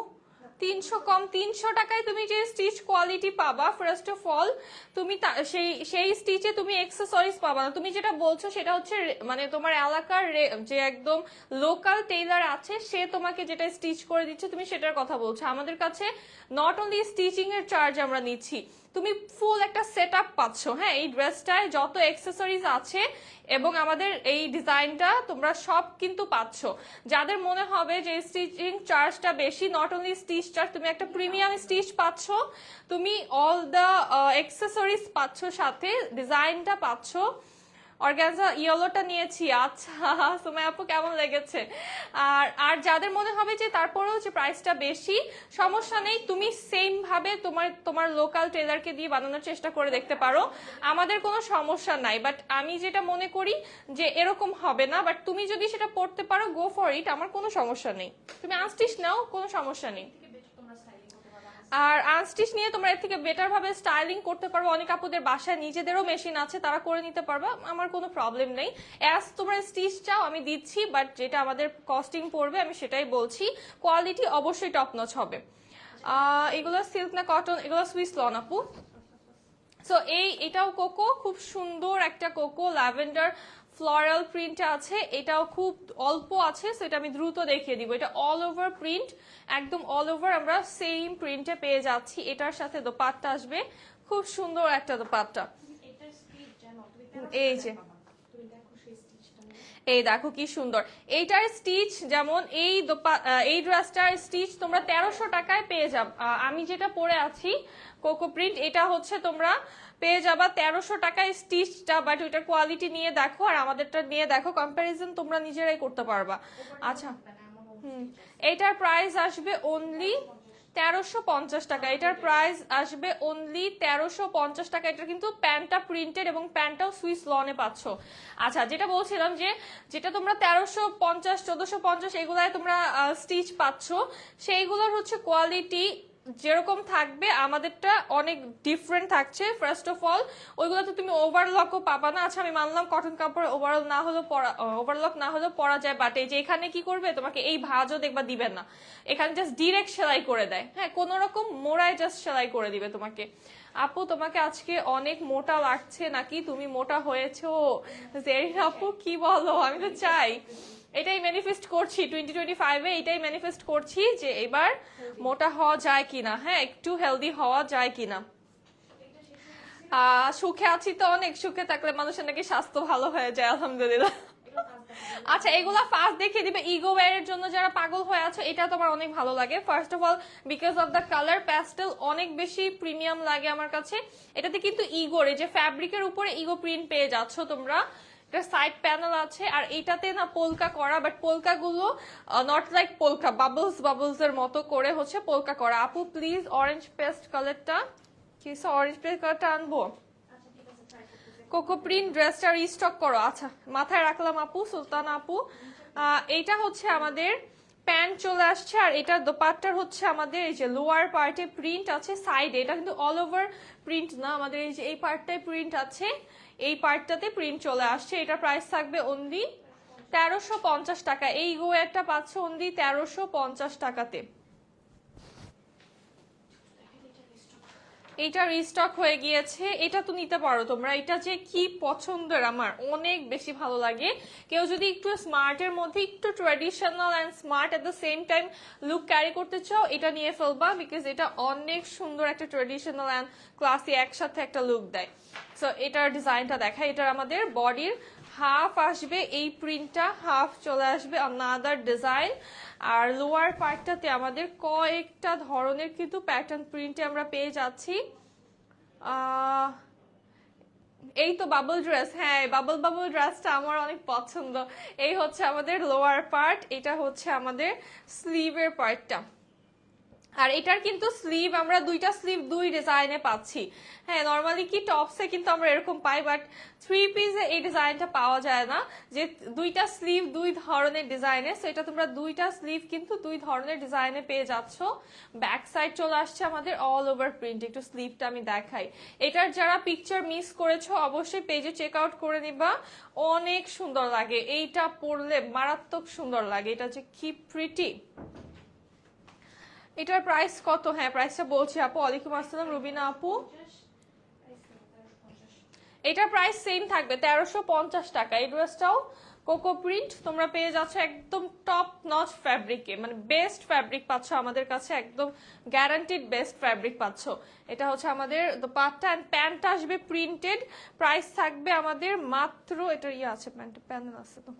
300 কম, 300 টাকায় তুমি যে স্টিচ কোয়ালিটি পাবা, ফার্স্ট অফ অল তুমি সেই স্টিচে তুমি এক্সেসরিজ পাবা না। তুমি যেটা বলছো সেটা হচ্ছে মানে তোমার এলাকার যে একদম লোকাল টেইলার আছে সে তোমাকে যেটা স্টিচ করে দিচ্ছে তুমি সেটার কথা বলছো। আমাদের কাছে নট অনলি স্টিচিং এর চার্জ আমরা নিচ্ছি, তুমি ফুল একটা সেট আপ পাচ্ছ। হ্যাঁ এই ড্রেসটায় যত এক্সেসরিজ আছে এবং আমাদের এই ডিজাইনটা তোমরা সব কিন্তু পাচ্ছ। যাদের মনে হবে যে স্টিচিং চার্জটা বেশি, নট অনলি স্টিচ চার্জ, তুমি একটা প্রিমিয়াম স্টিচ পাচ্ছ, তুমি অল দ্য এক্সেসরিজ পাচ্ছ, সাথে ডিজাইনটা পাচ্ছ। অর্গানজা ইয়েলোটা নিয়েছি। আচ্ছা সুমাই আপু কেমন লেগেছে? আর যাদের মনে হবে যে তারপরেও যে প্রাইসটা বেশি, সমস্যা নেই, তুমি সেম ভাবে তোমার লোকাল টেলারকে দিয়ে বানানোর চেষ্টা করে দেখতে পারো, আমাদের কোনো সমস্যা নাই। বাট আমি যেটা মনে করি যে এরকম হবে না, বাট তুমি যদি সেটা পড়তে পারো গো ফর ইট, আমার কোনো সমস্যা নেই। তুমি আনস্টিচ নাও, কোনো সমস্যা নেই। আর আনস্টিচ নিয়ে তোমরা এর থেকে বেটার ভাবে স্টাইলিং করতে পারবে। অনেক আপুদের বাসায় নিজেদেরও মেশিন আছে, তারা করে নিতে পারবে, আমার কোনো প্রবলেম নেই। অ্যাজ তোমরা স্টিচ চাও আমি দিচ্ছি, বাট যেটা আমাদের কস্টিং পড়বে আমি সেটাই বলছি। কোয়ালিটি অবশ্যই টপ নচ হবে। এগুলো সিল্ক না কটন? এগুলো সুইস লন আপু। সো এটাও কোকো, খুব সুন্দর একটা কোকো ল্যাভেন্ডার ফ্লোরাল প্রিন্ট আছে, এটাও খুব অল্প আছে, সো এটা আমি দ্রুত দেখিয়ে দিব। এটা অল ওভার প্রিন্ট, একদম অল ওভার আমরা সেম প্রিন্টে পেয়ে যাচ্ছি। এটার সাথে দোপাট্টা আসবে, খুব সুন্দর একটা দোপাট্টা। এই যে এই দেখো কি সুন্দর, এইটার স্টিচ যেমন এই ড্রেসটার স্টিচ তোমরা 1300 টাকায় পেয়ে যাবে। আমি যেটা পরে আছি কোকো প্রিন্ট, এটা হচ্ছে তোমরা পেয়ে যাবা 1300 টাকায় স্টিচটা, বাট ওইটার কোয়ালিটি নিয়ে দেখো আর আমাদেরটা নিয়ে দেখো, কম্পারিজন তোমরা নিজেরাই করতে পারবা। আচ্ছা এইটার প্রাইস আসবে অনলি 1350 টাকা, এটার প্রাইস আসবে অনলি 1350 টাকা। এটা কিন্তু প্যান্টটা প্রিন্টেড এবং প্যান্টটাও সুইস লনে পাচ্ছ। আচ্ছা যেটা বলছিলাম যে যেটা তোমরা 1350 1450 এগুলায় তোমরা স্টিচ পাচ্ছ, সেইগুলোর হচ্ছে কোয়ালিটি যেরকম থাকবে আমাদেরটা অনেক ডিফারেন্ট থাকছে। ফার্স্ট অফ অল ওইগুলোতে তুমি ওভারলকও পাবা না। আচ্ছা আমি মানলাম কটন কাপড় ওভারঅল না হলেও ওভারলক না হলেও পরা যায়, বাট এই যে এখানে কি করবে তোমাকে এই ভাঁজও দেখবা দিবেন না, এখানে জাস্ট ডিরেক্ট সেলাই করে দেয়। হ্যাঁ কোন রকম মোড়ায় জাস্ট সেলাই করে দিবে তোমাকে। আপু তোমাকে আজকে অনেক মোটা লাগছে নাকি, তুমি মোটা হয়েছো? জেরিন আপু কি বলো, আমি তো চাই, এটাই ম্যানিফেস্ট করছি 2025-এ, এটাই ম্যানিফেস্ট করছি যে এবার মোটা হওয়া যায় কিনা, হ্যাঁ একটু হেলদি হওয়া যায় কিনা। সুখে আছি তো, অনেক সুখে থাকলে মানুষের নাকি স্বাস্থ্য ভালো হয়ে যায়, আলহামদুলিল্লাহ। আচ্ছা এগুলা ফার্স্ট দেখিয়ে দিবে ইগো ওয়্যারের জন্য যারা পাগল হয়ে আছে, এটা তোমার অনেক ভালো লাগে। First of all because of the colour pastel অনেক বেশি প্রিমিয়াম লাগে আমার কাছে। এটাতে কিন্তু ইগোর এই যে ফ্যাব্রিকের উপরে ইগো প্রিন্ট পেয়ে যাচ্ছ তোমরা, এটা সাইড প্যানেল আছে, আর এইটাতে না পোলকা করা, বাট পোলকা গুলো not like polka, bubbles bubbles এর মতো করে হচ্ছে পোলকা করা। আপু প্লিজ অরেঞ্জ পেস্ট কালারটা, কি অরেঞ্জ পেস্ট কালারটা আনবো? কোকো প্রিন্ট ড্রেসটা রিস্টক করো। আচ্ছা মাথায় রাখলাম আপু, সুলতান আপু। এইটা হচ্ছে আমাদের প্যান্ট চলে আসছে, আর এটা দোপাট্টার হচ্ছে আমাদের এই যে লোয়ার পার্টে প্রিন্ট আছে সাইডে, এটা কিন্তু অল ওভার প্রিন্ট না, আমাদের এই যে এই পার্টটায় প্রিন্ট আছে, এই পার্টটাতে প্রিন্ট চলে আসছে। এটা প্রাইস থাকবে অনলি 1350 টাকা। এই গো একটা পাচ্ছে অনলি 1350 টাকাতে। এটা রিস্টক হয়ে গিয়েছে, এটা তো নিতে পারো তোমরা। এটা যে কি পছন্দের, আমার অনেক বেশি ভালো লাগে। কেউ যদি একটু স্মার্টের মধ্যে একটু traditional and smart at the same time look carry করতে চাও, এটা নিয়ে ফেলবা, বিকজ এটা অনেক সুন্দর একটা ট্র্যাডিশনাল অ্যান্ড ক্লাসি একসাথে একটা লুক দেয়। সো এটার ডিজাইনটা দেখায়, এটার আমাদের বডির হাফ আসবে এই প্রিন্টটা, হাফ চলে আসবে আনাদার ডিজাইন, আর লোয়ার পার্টটাতে আমাদের কয়েকটা ধরনের কিন্তু প্যাটার্ন প্রিন্টে আমরা পেয়ে যাচ্ছি। এই তো বাবল ড্রেস, হ্যাঁ বাবল বাবল ড্রেসটা আমার অনেক পছন্দ। এই হচ্ছে আমাদের লোয়ার পার্ট, এটা হচ্ছে আমাদের স্লিভের পার্টটা। আর এটার কিন্তু স্লিভ আমরা দুইটা স্লিভ দুই ডিজাইনে পাচ্ছি। হ্যাঁ নর্মালি কি টপসে কিন্তু আমরা এরকম পাই, বাট থ্রি পিসে এই ডিজাইনটা পাওয়া যায় না, যে দুইটা স্লিভ দুই ধরনের ডিজাইনে। সো এটা তোমরা দুইটা স্লিভ কিন্তু দুই ধরনের ডিজাইনে পেয়ে যাচ্ছ। ব্যাক সাইড চলে আসছে আমাদের অল ওভার প্রিন্ট। একটু স্লিভটা আমি দেখাই। এটার যারা পিকচার মিস করেছো অবশ্যই পেজে চেক আউট করে নিবা, অনেক সুন্দর লাগে এইটা পরলে, মারাত্মক সুন্দর লাগে। এটা যে কি প্রিটি। এটার প্রাইস কত? হ্যাঁ প্রাইসটা বলছি আপু। ওয়ালাইকুম আসসালাম রুবিনা আপু। এটার প্রাইস সেম থাকবে 1350 টাকা। এই ড্রেসটাও কোকো প্রিন্ট তোমরা পেয়ে যাচ্ছ একদম টপ নচ ফ্যাব্রিকে, মানে বেস্ট ফ্যাব্রিক পাচ্ছ আমাদের কাছে, একদম গ্যারান্টিড বেস্ট ফ্যাব্রিক পাচ্ছ। এটা হচ্ছে আমাদের দোপাট্টা এন্ড প্যান্ট আসবে প্রিন্টেড। প্রাইস থাকবে আমাদের মাত্র, এটা ইয়ে আছে প্যান্টের প্যানেল আছে তো,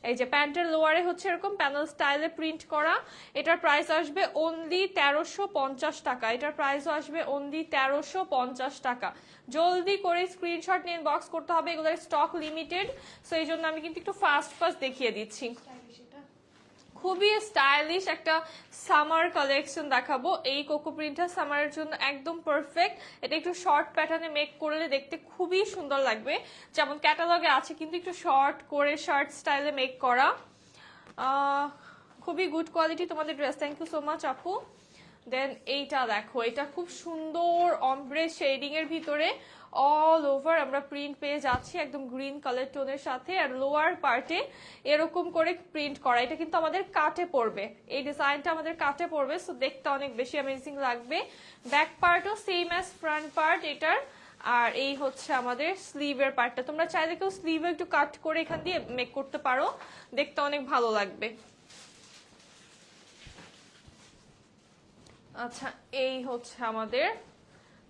এই যে প্যান্টের লোয়ারে হচ্ছে এরকম প্যানেল স্টাইলে প্রিন্ট করা। এটার প্রাইস আসবে অনলি 1350 টাকা। এটার প্রাইসও আসবে অনলি 1350 টাকা। জলদি করে স্ক্রিনশট নিয়ে বক্স করতে হবে, এগুলোর স্টক লিমিটেড। সো এই জন্য আমি কিন্তু একটু ফাস্ট ফাস্ট দেখিয়ে দিচ্ছি। খুবই স্টাইলিশ একটা সামার কালেকশন দেখাবো। এই কোকো প্রিন্টটা সামারের জন্য একদম পারফেক্ট। এটা একটু শর্ট প্যাটার্নে মেক করলে দেখতে খুবই সুন্দর লাগবে, যেমন ক্যাটালগে আছে কিন্তু একটু শর্ট করে শার্ট স্টাইলে মেক করা। খুবই গুড কোয়ালিটি তোমাদের dress, thank you so much আপু। দেন এইটা দেখো, এটা খুব সুন্দর অমব্রে শেডিং এর ভিতরে অল ওভার আমরা প্রিন্ট পেয়ে যাচ্ছি একদম গ্রিন কালার টোনের সাথে, আর লোয়ার পার্টে এরকম করে প্রিন্ট করা। এটা কিন্তু আমাদের কাটে পড়বে, এই ডিজাইনটা আমাদের কাটে পড়বে, সো দেখতে অনেক বেশি অ্যামেজিং লাগবে। ব্যাক পার্টও সেম অ্যাজ ফ্রন্ট পার্ট এটার। আর এই হচ্ছে আমাদের স্লিভের পার্টটা, তোমরা চাইলে কেউ স্লিভে একটু কাট করে এখান দিয়ে মেক করতে পারো, দেখতে অনেক ভালো লাগবে। আচ্ছা এই হচ্ছে আমাদের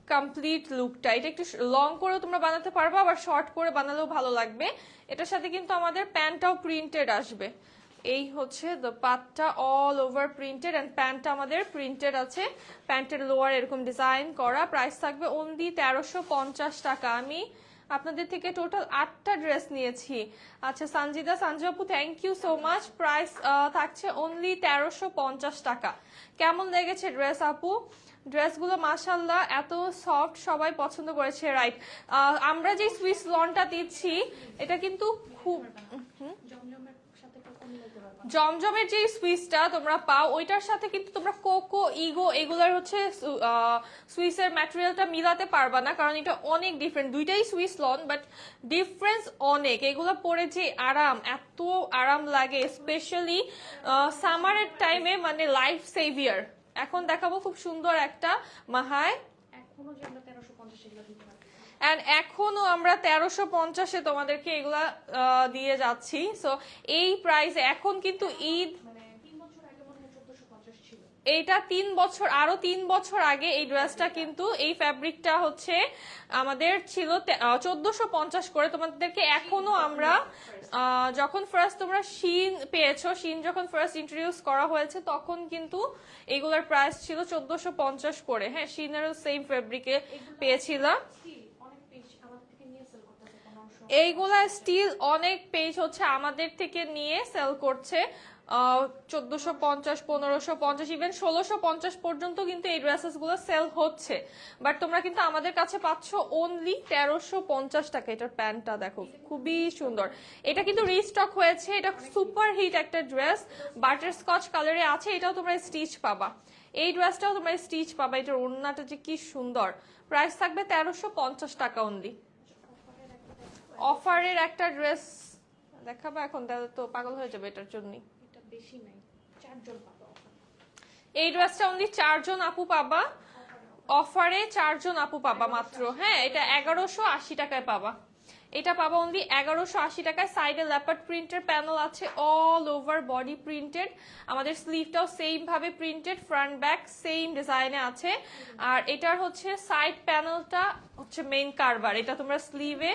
কমপ্লিট লুকটা। এটা একটু লং করেও তোমরা বানাতে পারবে, আবার শর্ট করে বানালেও ভালো লাগবে। এটার সাথে কিন্তু আমাদের প্যান্টটাও প্রিন্টেড আসবে। এই হচ্ছে dupatta all over printed and প্যান্টটা আমাদের প্রিন্টেড আছে। প্যান্টের লোয়ার এরকম ডিজাইন করা। প্রাইস থাকবে অনলি 1350 টাকা। আমি আপনাদের থেকে টোটাল 8টা ড্রেস নিয়েছি। আচ্ছা সঞ্জিদা সঞ্জু আপু thank you so much. Price থাকছে অনলি 1350 টাকা। কেমন লেগেছে ড্রেস আপু? ড্রেসগুলো মাশাআল্লাহ এত সফট, সবাই পছন্দ করেছে, রাইট। আমরা যে সুইস লনটা দিচ্ছি এটা কিন্তু খুব জমজমের যে সুইসটা তোমরা পাও ওইটার সাথে কিন্তু তোমরা কোকো ইগো এগুলার হচ্ছে সুইসের ম্যাটেরিয়ালটা মিলাতে পারবা না, কারণ এটা অনেক ডিফারেন্ট। দুইটাই সুইস লন বাট ডিফারেন্স অনেক। এগুলো পরে যে আরাম, এত আরাম লাগে, স্পেশালি সামারের টাইমে, মানে লাইফ সেভিয়ার। এখন দেখাবো খুব সুন্দর একটা মাহায়, এখনো আমরা 1350-এ তোমাদেরকে এগুলা দিয়ে যাচ্ছি। সো এই প্রাইসে এখন কিন্তু ঈদ, এইটা 3 বছর, আরো 3 বছর আগে এই ড্রেসটা কিন্তু এই ফ্যাব্রিকটা হচ্ছে আমাদের ছিল 1450 করে। তোমাদেরকে এখনো আমরা যখন ফার্স্ট তোমরা শিন পেয়েছো, শিন যখন ফার্স্ট ইন্ট্রোডিউস করা হয়েছে তখন কিন্তু এগুলোর প্রাইস ছিল 1450 করে। হ্যাঁ শিনেরও সেম ফ্যাব্রিকে পেয়েছিলাম। এইগুলা স্টিল অনেক পেজ হচ্ছে আমাদের থেকে নিয়ে সেল করছে 1450, 1550, ইভেন 1650 পর্যন্ত কিন্তু এই ড্রেসেস গুলো সেল হচ্ছে। বাট তোমরা কিন্তু আমাদের কাছে পাচ্ছ অনলি 1350 টাকা। এটার প্যান্টটা দেখো খুবই সুন্দর, এটা কিন্তু রিস্টক হয়েছে, এটা সুপার হিট একটা ড্রেস, বাটার স্কচ কালারে আছে। এটাও তোমরা স্টিচ পাবা, এই ড্রেসটাও তোমরা স্টিচ পাবা। এটার ওড়নাটা যে কি সুন্দর, প্রাইস থাকবে 1350 টাকা অনলি। অফারের একটা ড্রেস দেখাবো এখন, তাহলে তো পাগল হয়ে যাবে এটার জন্যই। বেশি নাই, 4 জন পাবা। এই ড্রেসটা অনলি 4 জন আপু পাবা, অফারে 4 জন আপু পাবা মাত্র। হ্যাঁ, এটা 1180 টাকায় পাবা, এটা পাবা অনলি 1180 টাকায়। সাইডে লেপার্ড প্রিন্টের প্যানেল আছে, অল ওভার বডি প্রিন্টেড। আমাদের স্লিভটাও সেম ভাবে প্রিন্টেড, ফ্রন্ট ব্যাক সেম ডিজাইনে আছে। আর এটার হচ্ছে সাইড প্যানেলটা হচ্ছে মেইন কারবার, এটা তোমরা স্লিভে,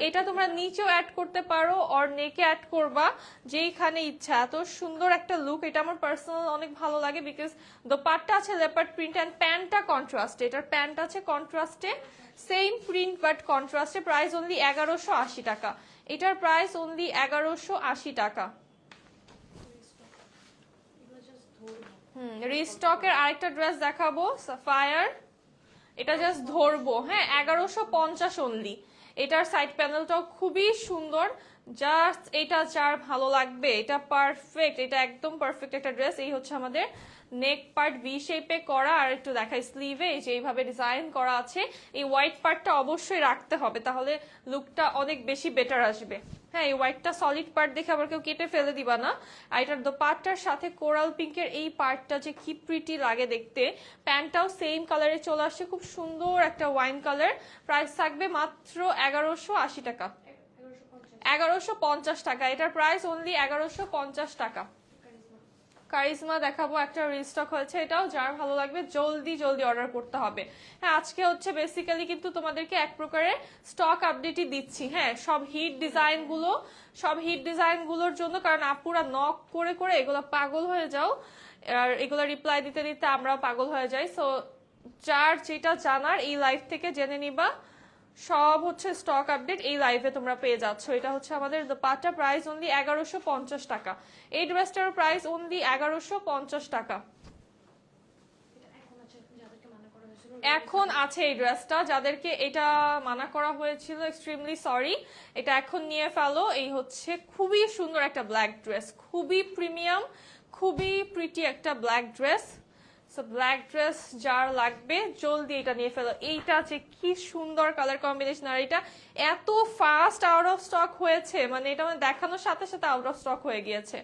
এটা তোমরা নিচেও অ্যাড করতে পারো অর নেকে অ্যাড করবা, যেইখানে ইচ্ছা। এত সুন্দর একটা লুক, এটা আমার পার্সোনাল অনেক ভালো লাগে বিকজ দোপাট্টা আছে লেপার্ড প্রিন্ট এন্ড প্যান্টটা কন্ট্রাস্টে। এটার প্যান্ট আছে কন্ট্রাস্টে, সেম প্রিন্ট বাট কন্ট্রাস্টে। প্রাইস অনলি 1180 টাকা, এটার প্রাইস অনলি 1180 টাকা। রিস্টকের আরেকটা ড্রেস দেখাবো, সাফায়ার, এটা জাস্ট ধরবো। হ্যাঁ, 1150 অনলি। এটার সাইড প্যানেলটাও খুবই সুন্দর, জাস্ট এটা যার ভালো লাগবে, এটা পারফেক্ট, এটা একদম পারফেক্ট একটা ড্রেস। এই হচ্ছে আমাদের নেক পার্ট ভি শেপে করা, আর একটু দেখাই স্লিভে এই যে এইভাবে ডিজাইন করা আছে। এই হোয়াইট পার্টটা অবশ্যই রাখতে হবে, তাহলে লুকটা অনেক বেশি বেটার আসবে। হ্যাঁ, এই হোয়াইটটা সলিড পার্ট দেখে আবার কেউ কেটে ফেলে দিবা না। আর এটার দোপাট্টার সাথে কোরাল পিঙ্কের এই পার্টটা যে কি প্রিটি লাগে দেখতে। প্যান্টটাও সেম কালারে চলে আসছে, খুব সুন্দর একটা ওয়াইন কালার। প্রাইস থাকবে মাত্র 1180 টাকা, 1150 টাকা। এটার প্রাইস অনলি 1150 টাকা। কারিজমা দেখাবো, একটা রিস্টক হয়েছে, এটাও যার ভালো লাগবে জলদি জলদি অর্ডার করতে হবে। হ্যাঁ, আজকে হচ্ছে বেসিক্যালি কিন্তু তোমাদেরকে এক প্রকারের স্টক আপডেটই দিচ্ছি। হ্যাঁ, সব হিট ডিজাইনগুলোর জন্য, কারণ আপুরা নক করে করে এগুলো পাগল হয়ে যাও, আর এগুলো রিপ্লাই দিতে দিতে আমরাও পাগল হয়ে যাই। সো যার যেটা জানার এই লাইভ থেকে জেনে নিবা, সব হচ্ছে স্টক আপডেট এই লাইভে তোমরা পেয়ে যাচ্ছ। এটা হচ্ছে আমাদের দোপাট্টা, প্রাইস অনলি 1150 টাকা। এই ড্রেসটার প্রাইস অনলি 1150 টাকা। এখন আছে এই ড্রেসটা, যাদেরকে এটা মানা করা হয়েছিল এক্সট্রিমলি সরি, এটা এখন নিয়ে ফেলো। এই হচ্ছে খুবই সুন্দর একটা ব্ল্যাক ড্রেস, খুবই প্রিমিয়াম, খুবই প্রিটি একটা ব্ল্যাক ড্রেস। ব্ল্যাক ড্রেস যার লাগবে জলদি এটা নিয়ে ফেলো। এইটা যে কি সুন্দর কালার কম্বিনেশন, আর এটা এত ফাস্ট আউট অফ স্টক হয়েছে, মানে এটা মানে দেখানোর সাথে সাথে আউট অফ স্টক হয়ে গিয়েছে।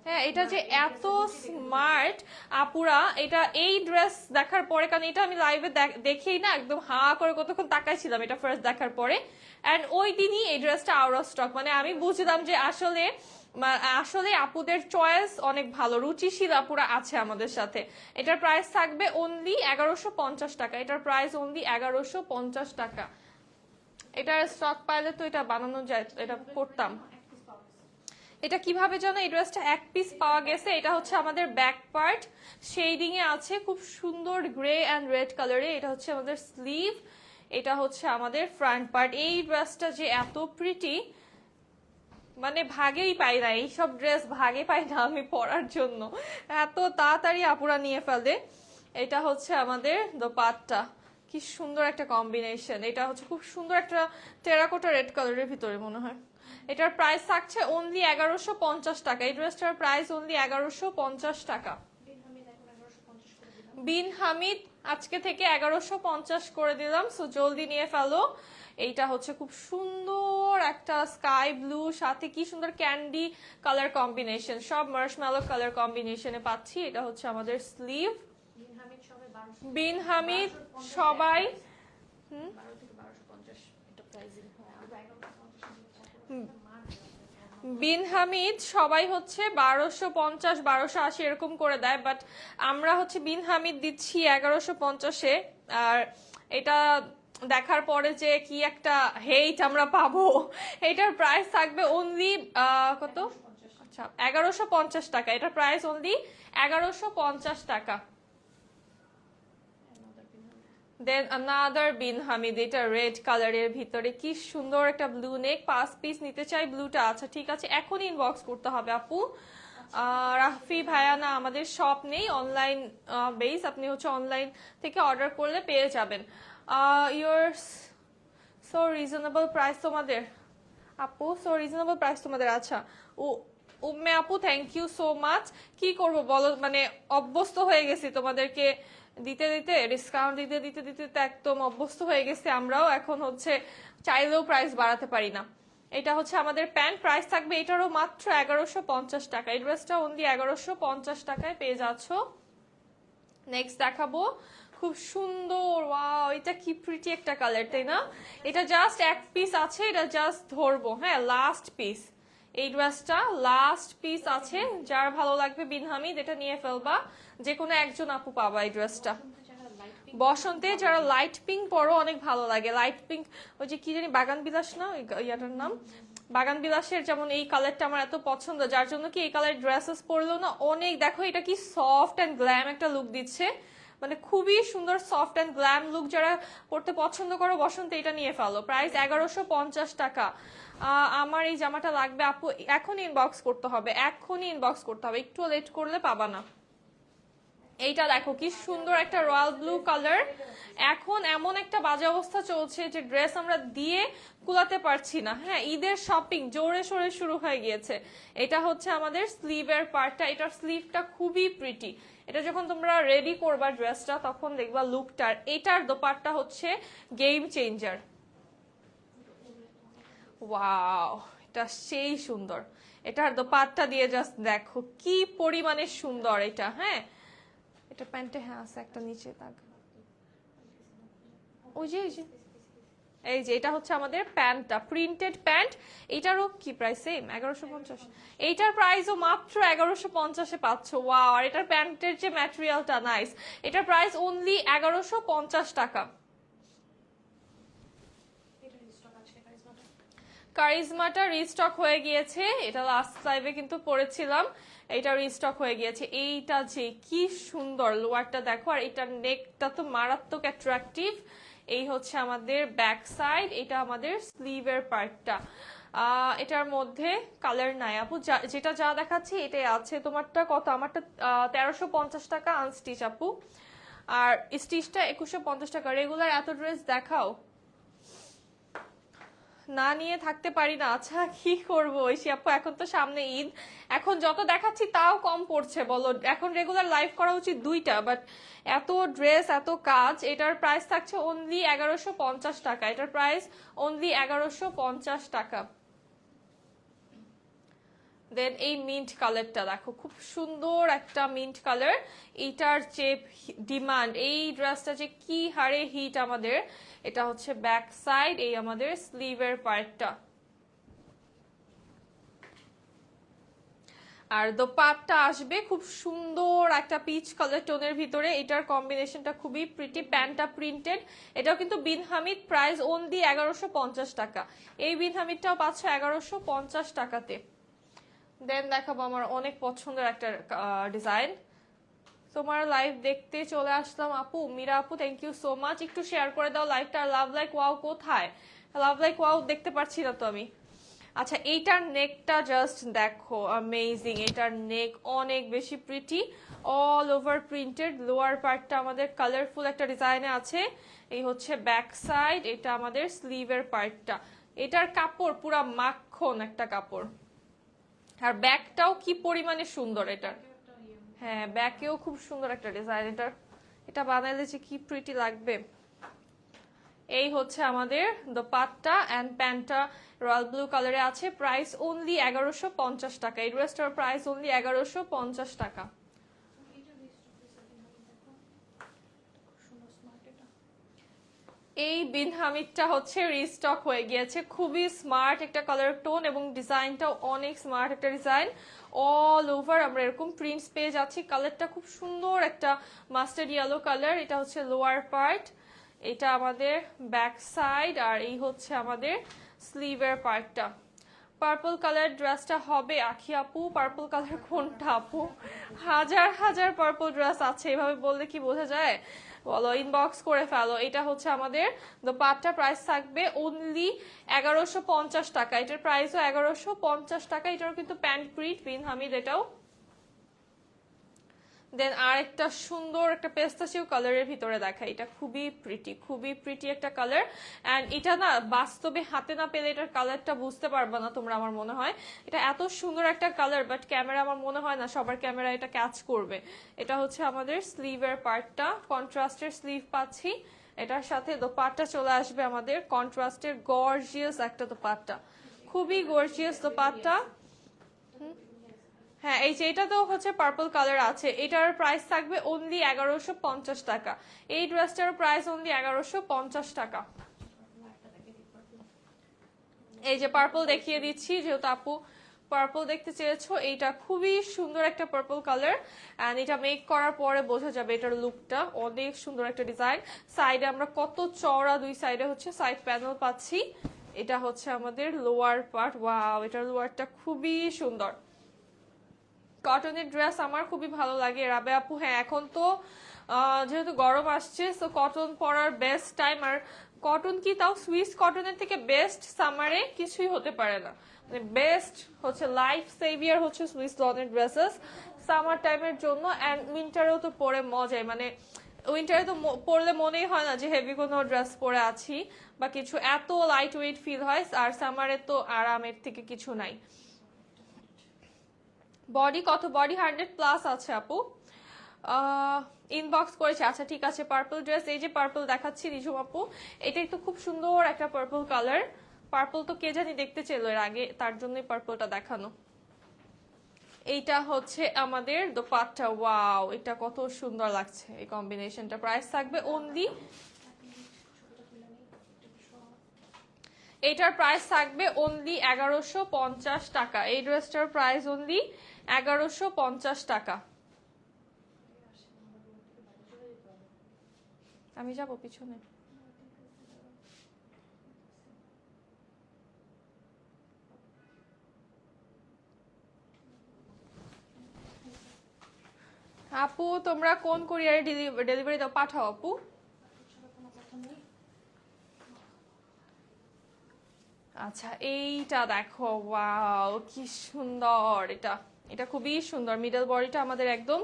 হ্যাঁ, এটা যে এত স্মার্ট আপুরা, এটা এই ড্রেস দেখার পরে, কারণ এটা আমি লাইভে দেখেই না একদম হা করে কতক্ষণ তাকাইছিলাম এটা ফার্স্ট দেখার পরে, এন্ড ওই দিনই এই ড্রেসটা আউট অফ স্টক। মানে আমি বুঝলাম যে আসলে আসলে আপুদের চয়েস অনেক ভালো, রুচিশীল আপুরা আছে আমাদের সাথে। এটার প্রাইস থাকবে অনলি 1150 টাকা, এটার প্রাইস অনলি 1150 টাকা। এটার স্টক পাইলে তো এটা বানানো যায়, এটা করতাম। এটা কিভাবে জানো, এই ড্রেসটা এক পিস পাওয়া গেছে। এটা হচ্ছে আমাদের ব্যাক পার্ট, শেডিং এ আছে খুব সুন্দর গ্রে অ্যান্ড রেড কালারে। এটা হচ্ছে আমাদের স্লিভ, এটা হচ্ছে আমাদের ফ্রন্ট পার্ট। এই ড্রেসটা যে এত প্রিটি, মানে ভাগেই পাই না, এইসব ড্রেস ভাগে পাই না আমি পরার জন্য, এত তাড়াতাড়ি আপুরা নিয়ে ফেলে। এটা হচ্ছে আমাদের দোপাট্টা, কি সুন্দর একটা কম্বিনেশন। এটা হচ্ছে খুব সুন্দর একটা টেরাকোটা রেড কালারের ভিতরে মনে হয়। এটার প্রাইস থাকছে অনলি 1150 টাকা। এই ড্রেসটার প্রাইস অনলি 1150 টাকা। বিন হামিদ আজকে থেকে 1150 করে দিলাম, সো জলদি নিয়ে ফেলো। এইটা হচ্ছে খুব সুন্দর একটা স্কাই ব্লু, সাথে কি সুন্দর ক্যান্ডি কালার কম্বিনেশন, সব মার্শম্যালো কালার কম্বিনেশনে পাচ্ছি। এটা হচ্ছে আমাদের স্লিভ। বিন হামিদ সবাই বিন হামিদ সবাই হচ্ছে 1250, 1280 এরকম করে দেয়, বাট আমরা হচ্ছে বিন হামিদ দিচ্ছি 1150-এ। আর এটা দেখার পরে যে কি একটা হেইট আমরা পাবো, এটার প্রাইস থাকবে অনলি কত, আচ্ছা 1150 টাকা। এটার প্রাইস অনলি 1150 টাকা। দেন আনাদার বিন হামিদ, এটা রেড কালারের ভিতরে কি সুন্দর একটা ব্লু নেক, 5 পিস নিতে চাই ব্লুটা। আচ্ছা ঠিক আছে, এখনই ইনবক্স করতে হবে আপু। রাফি ভাইয়া না আমাদের শপ নেই, অনলাইন বেস, আপনি হচ্ছে অনলাইন থেকে অর্ডার করলে পেয়ে যাবেন। ইউর সো রিজনেবল প্রাইস তোমাদের আপু, সো রিজনেবল প্রাইস তোমাদের। আচ্ছা ও উম্মে আপু থ্যাংক ইউ সো মাচ। কি করব বলো, মানে অভ্যস্ত হয়ে গেছি তোমাদেরকে দিতে দিতে, ডিসকাউন্ট দিতে দিতে দিতে তো একদম অভ্যস্ত হয়ে গেছি আমরাও, এখন হচ্ছে চাইলেও প্রাইস বাড়াতে পারি না। এটা হচ্ছে আমাদের প্যান্ট, প্রাইস থাকবে এটারও মাত্র 1150 টাকা। এই ড্রেসটা অনলি 1150 টাকায় পেয়ে যাচ্ছ। নেক্সট দেখাবো, খুব সুন্দর, ওয়াও এটা কি প্রিটি একটা কালার, তাই না? এটা জাস্ট এক পিস আছে, এটা জাস্ট ধরবো, হ্যাঁ লাস্ট পিস। এই ড্রেসটা লাস্ট পিস আছে, যার ভালো লাগবে বিন হামিদ এটা নিয়ে ফেলবা, যে কোনো একজন আপু পাবা এই ড্রেসটা। বসন্তে যারা লাইট পিঙ্ক পরো অনেক ভালো লাগে, লাইট পিঙ্ক, ওই যে কি জানি বাগান বিলাস না ওই ইয়াটার নাম, বাগান বিলাসের যেমন এই কালারটা আমার এত পছন্দ, যার জন্য কি এই কালার ড্রেসেস পরলেও না অনেক, দেখো এটা কি সফট অ্যান্ড গ্ল্যাম একটা লুক দিচ্ছে, মানে খুবই সুন্দর সফট অ্যান্ড গ্ল্যাম লুক, যারা পড়তে পছন্দ করো বসন্তে এটা নিয়ে ফেলো। প্রাইস 1150 টাকা। আমার এই জামাটা লাগবে আপু, এখনই ইনবক্স করতে হবে, এখনই ইনবক্স করতে হবে, একটু লেট করলে পাবা না। এইটা দেখো কি সুন্দর একটা রয়্যাল ব্লু কালার। এখন এমন একটা বাজে অবস্থা চলছে যে ড্রেস আমরা দিয়ে কুলাতে পারছি না, হ্যাঁ ঈদের শপিং জোরে সোরে শুরু হয়ে গিয়েছে। এটা হচ্ছে আমাদের স্লিভের পার্টটা, এটার স্লিভটা খুবই প্রিটি। এটা যখন তোমরা রেডি করবা ড্রেসটা তখন দেখবা লুকটার, এটার দোপাট্টা হচ্ছে গেম চেঞ্জার। ওয়াও এটা সেই সুন্দর, এটার দোপাট্টা দিয়ে জাস্ট দেখো কি পরিমাণে সুন্দর এটা। হ্যাঁ এটা প্যান্টে হ্যাঁ আছে একটা নিচে দাগ, ওই যে এই যে এটা হচ্ছে আমাদের প্যান্টটা, প্রিন্টেড প্যান্ট। এটারও কি প্রাইস সেম 1150, এইটার প্রাইসও মাত্র 1150-এ পাচ্ছ। ওয়াও, আর এটার প্যান্টের যে ম্যাটেরিয়ালটা নাইস, এটার প্রাইস অনলি 1150 টাকা। কারিজমাটা রিস্টক হয়ে গিয়েছে, এটা লাস্ট লাইভে কিন্তু পড়েছিলাম, এটা রিস্টক হয়ে গিয়েছে। এইটা যে কি সুন্দর লোয়ারটা দেখো, আর এটার নেকটা তো মারাত্মক অ্যাট্রাকটিভ। এই হচ্ছে আমাদের ব্যাক সাইড, এটা আমাদের স্লিভের পার্টটা। এটার মধ্যে কালার নাই আপু, যেটা যা দেখাচ্ছি এটাই আছে। তোমারটা কত? আমারটা 1350 টাকা আনস্টিচ আপু, আর স্টিচটা 2150 টাকা। রেগুলার এত ড্রেস দেখাও, না নিয়ে থাকতে পারি না। আচ্ছা কি করবো ঐশী আপু, এখন তো সামনে ঈদ, এখন যত দেখাচ্ছি তাও কম পড়ছে বলো। এখন রেগুলার লাইভ করা উচিত 2টা, বাট এত ড্রেস এত কাজ। এটার প্রাইস থাকছে অনলি 1150 টাকা, এটার প্রাইস অনলি 1150 টাকা। দেন এই মিন্ট কালারটা দেখো, খুব সুন্দর একটা মিন্ট কালার। এইটার যে ডিমান্ড, এই ড্রেসটা যে কি হারে হিট আমাদের। এটা হচ্ছে ব্যাক সাইড, এই আমাদের স্লিভের পার্টটা, আর দোপাট্টা আসবে খুব সুন্দর একটা পিচ কালার টোনের ভিতরে। এটার কম্বিনেশনটা খুবই প্রিটি, প্যান্টটা প্রিন্টেড। এটাও কিন্তু বিন হামিদ, প্রাইস অনলি 1150 টাকা। এই বিন হামিদটাও পাচ্ছ 1150 টাকাতে। দেন দেখাবো আমার অনেক পছন্দের একটা ডিজাইন। তোমার লাইভ দেখতে চলে আসলাম আপু, মীরা আপু থ্যাংক ইউ সো মাচ। একটু শেয়ার করে দাও লাইভটা। লাভ লাইক ওয়াও কোথায়? লাভ লাইক ওয়াও দেখতে পাচ্ছি না তো আমি। আচ্ছা এইটার নেকটা জাস্ট দেখো, অ্যামেজিং। এটার নেক অনেক বেশি pretty, all over printed. Lower পার্টটা আমাদের কালারফুল একটা ডিজাইনে আছে। এই হচ্ছে ব্যাক সাইড, এটা আমাদের স্লিভের পার্টটা। এটার কাপড় পুরা মাখন একটা কাপড়, আর ব্যাকটাও কি পরিমাণে সুন্দর এটার। হ্যাঁ ব্যাকেও খুব সুন্দর একটা ডিজাইন এটার, এটা বানাইলে যে কি প্রিটি লাগবে। এই হচ্ছে আমাদের দোপাট্টা এন্ড প্যান্টটা রয়্যাল ব্লু কালারে আছে। প্রাইস অনলি 1150 টাকা। এই ড্রেসটার প্রাইস অনলি 1150 টাকা। এই বিন হামিদটা হচ্ছে রিস্টক হয়ে গিয়েছে, খুবই স্মার্ট একটা কালার টোন এবং ডিজাইনটাও অনেক স্মার্ট একটা ডিজাইন। অল ওভার আমরা এরকম প্রিন্টস পেয়ে যাচ্ছি। কালারটা খুব সুন্দর একটা মাস্টার্ড ইয়েলো কালার। এটা হচ্ছে লোয়ার পার্ট, এটা আমাদের ব্যাক সাইড, আর এই হচ্ছে আমাদের স্লিভের পার্টটা। পার্পল কালার ড্রেসটা হবে আখি আপু। পার্পল কালার কোনটা আপু? হাজার হাজার পার্পল ড্রেস আছে, এভাবে বললে কি বোঝা যায়? বলো, ইনবক্স করে ফেলো। এটা হচ্ছে আমাদের দোপাট্টা, প্রাইস থাকবে অনলি 1150 টাকা। এটার প্রাইসও 1150 টাকা। এটারও কিন্তু প্যান্ট প্রিন্ট, বিন হামিদ এটাও। দেন আর একটা সুন্দর একটা পেস্তাশিও কালারের ভিতরে দেখা, এটা খুবই প্রিটি একটা কালার। অ্যান্ড এটা না বাস্তবে হাতে না পেলে এটার কালারটা বুঝতে পারবে না তোমরা, আমার মনে হয়। এটা এত সুন্দর একটা কালার, বাট ক্যামেরা আমার মনে হয় না সবার ক্যামেরা এটা ক্যাচ করবে। এটা হচ্ছে আমাদের স্লিভের পার্টটা, কন্ট্রাস্টের স্লিভ পাচ্ছি। এটার সাথে দোপাট্টা চলে আসবে আমাদের কন্ট্রাস্টের গর্জিয়াস একটা দোপাট্টা, খুবই গর্জিয়াস দোপাট্টা। হ্যাঁ, এই যে এটা তো হচ্ছে পার্পল কালার আছে, এটার প্রাইস থাকবে অনলি 1150 টাকা। এই ড্রেসটার প্রাইস অনলি 1150 টাকা। এই যে পার্পল দেখিয়ে দিচ্ছি, যেহেতু আপু পার্পল দেখতে চেয়েছো, এইটা খুবই সুন্দর একটা পার্পল কালার। এন্ড এটা মেক করার পরে বোঝা যাবে এটার লুকটা, অনেক সুন্দর একটা ডিজাইন। সাইডে আমরা কত চওড়া, দুই সাইডে হচ্ছে সাইড প্যানেল পাচ্ছি। এটা হচ্ছে আমাদের লোয়ার পার্ট। ওয়াও, এটার লোয়ারটা খুবই সুন্দর। কটনের ড্রেস আমার খুবই ভালো লাগে রাবে আপু। হ্যাঁ, এখন তো যেহেতু গরম আসছে, সো কটন পরার বেস্ট টাইম। আর কটন কি তাও সুইস কটনের থেকে বেস্ট সামারে কিছুই হতে পারে না। মানে বেস্ট হচ্ছে, লাইফ সেভিয়ার হচ্ছে সুইস লনের ড্রেসেস সামার টাইমের জন্য। অ্যান্ড উইন্টারেও তো পরে মজাই, মানে উইন্টারে তো পরলে মনেই হয় না যে হেভি কোনো ড্রেস পরে আছি বা কিছু, এত লাইট ওয়েট ফিল হয়। আর সামারে তো আরামের থেকে কিছু নাই। বডি কত? বডি 100+ আছে আপু, ইনবক্স করেছে। আচ্ছা ঠিক আছে, পার্পল ড্রেস, এই যে পার্পল দেখাচ্ছি রিঝুম আপু, এটাই তো খুব সুন্দর একটা পার্পল কালার। পার্পল তো কে জানি দেখতে চেলো এর আগে, তার জন্যই পার্পলটা দেখানো। এইটা হচ্ছে আমাদের দোপাট্টা। ওয়াও, এটা কত সুন্দর লাগছে এই কম্বিনেশনটা। প্রাইস থাকবে অনলি, এটার প্রাইস থাকবে অনলি 1150 টাকা। এই ড্রেসটার প্রাইস অনলি 1150 টাকা। আমি যাবো পিছনে। আপু তোমরা কোন কুরিয়ারে ডেলিভারি দাও? পাঠাও আপু। আচ্ছা, এইটা দেখো, ওয়াও কি সুন্দর। এটা এটা খুবই সুন্দর। মিডল বডিটা আমাদের একদম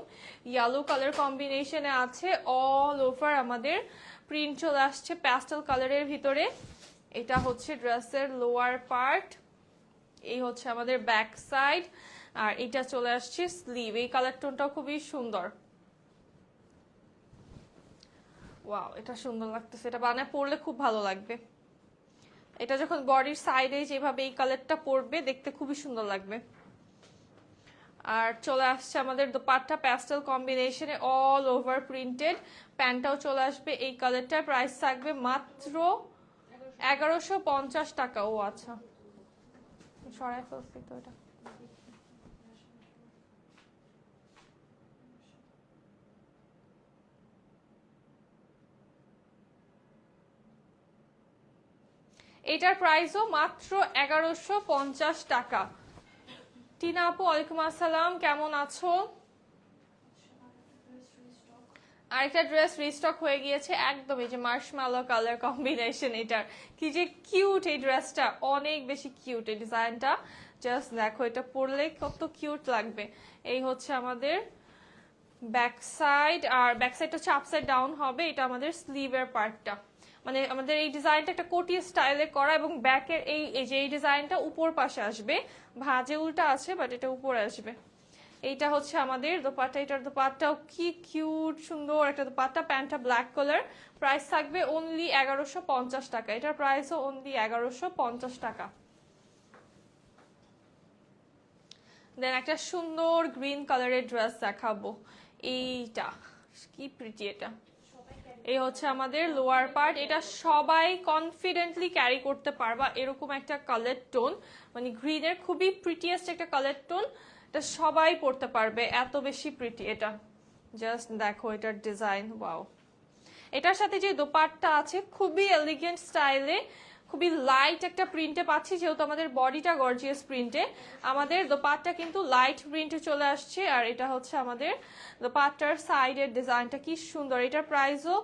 ইয়েলো কালার কম্বিনেশনে আছে, অল ওভার আমাদের প্রিন্ট চলে আসছে প্যাস্টেল কালারের ভিতরে। এটা হচ্ছে ড্রেসের লোয়ার পার্ট, এই হচ্ছে আমাদের ব্যাক সাইড, আর এটা চলে আসছে স্লিভ। এই কালার টোনটাও খুবই সুন্দর। ওয়াও, এটা সুন্দর লাগতেছে, এটা বানায় পরলে খুব ভালো লাগবে। এটা যখন বডির সাইডে যেভাবে এই কালারটা পরবে দেখতে খুবই সুন্দর লাগবে। আর চলে আসছে আমাদের দোপাট্টা প্যাস্টেল কম্বিনেশনে, অল ওভার প্রিন্টেড। প্যান্টটাও চলে আসবে এই কালারটার। প্রাইস থাকবে মাত্র 1150 টাকা। ও আচ্ছা, সরাই ফেলছি তো এটা। এটার প্রাইসও মাত্র 1150 টাকা। টিনা আপু ওয়ালাইকুম আসসালাম, কেমন আছো? আরেকটা ড্রেস রিস্টক হয়ে গিয়েছে একদম, এই যে মার্শম্যালো কালার কম্বিনেশন। এটার কি যে কিউট, এই ড্রেসটা অনেক বেশি কিউট। এই ডিজাইনটা জাস্ট দেখো, এটা পরলে কত কিউট লাগবে। এই হচ্ছে আমাদের ব্যাক সাইড, আর ব্যাক সাইডটা হচ্ছে আপসাইড ডাউন হবে। এটা আমাদের স্লিভের পার্টটা, মানে আমাদের এই ডিজাইনটা একটা কোটি স্টাইলে করা, এবং ব্যাকের এই যে এই ডিজাইনটা উপর পাশে আসবে, ভাঁজে উল্টা আছে বাট এটা উপরে আসবে। এইটা হচ্ছে আমাদের দোপাট্টা। এটার দোপাট্টাও কি কিউট সুন্দর একটা দোপাট্টা। প্যান্টটা ব্ল্যাক কালার। প্রাইস থাকবে অনলি 1150 টাকা। এটার প্রাইসও অনলি 1150 টাকা। দেন একটা সুন্দর গ্রিন কালারের ড্রেস দেখাবো। এইটা কি প্রিটি, এটা এই হচ্ছে আমাদের লোয়ার পার্ট। এটা সবাই কনফিডেন্টলি ক্যারি করতে পারবা, এরকম একটা কালার টোন, মানে গ্রিনের খুবই প্রিটিয়েস্ট একটা কালার টোন। এটা সবাই পরতে পারবে, এত বেশি প্রিটি এটা। জাস্ট দেখো এটার ডিজাইন, ওয়াও। এটার সাথে যে দোপাট্টা আছে খুবই এলিগেন্ট স্টাইলে, খুবই লাইট একটা প্রিন্টে পাচ্ছি, যেহেতু আমাদের বডিটা গর্জিয়াস প্রিন্টে। আমাদের দোপাট্টা কিন্তু লাইট প্রিন্টে চলে আসছে, আর এটা হচ্ছে আমাদের দোপাট্টার সাইডের ডিজাইনটা কি সুন্দর। এটার প্রাইসও